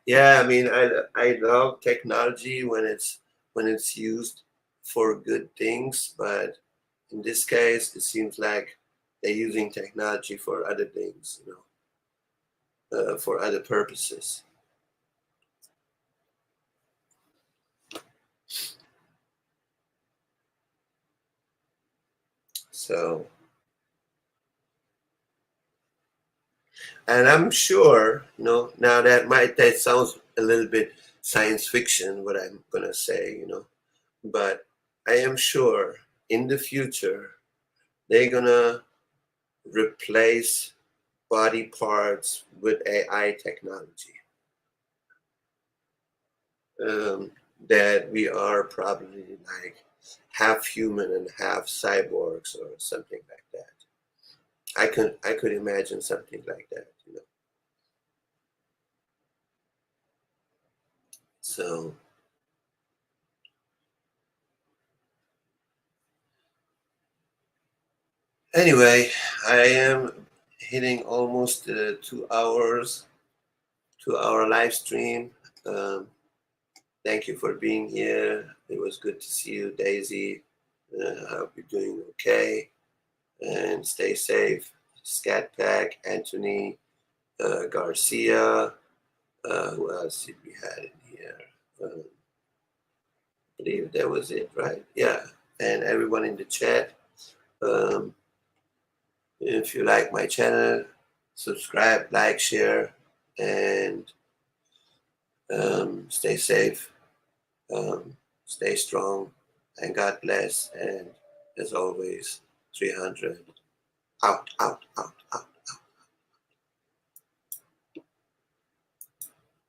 Yeah, I mean, I love technology when it's used for good things, but in this case, it seems like they're using technology for other things, for other purposes. So, and I'm sure, now that sounds a little bit science fiction, what I'm gonna say, but I am sure in the future they're gonna replace body parts with AI technology. That we are probably like half human and half cyborgs or something like that. I could imagine something like that, So anyway, I am hitting almost 2 hours to our live stream. Thank you for being here. It was good to see you, Daisy. I hope you're doing okay. And stay safe. Scat Pack, Anthony, Garcia. Who else did we have in here? I believe that was it, right? Yeah. And everyone in the chat. If you like my channel, subscribe, like, share, and stay safe. Stay strong, and God bless. And as always, 300 out, out, out, out.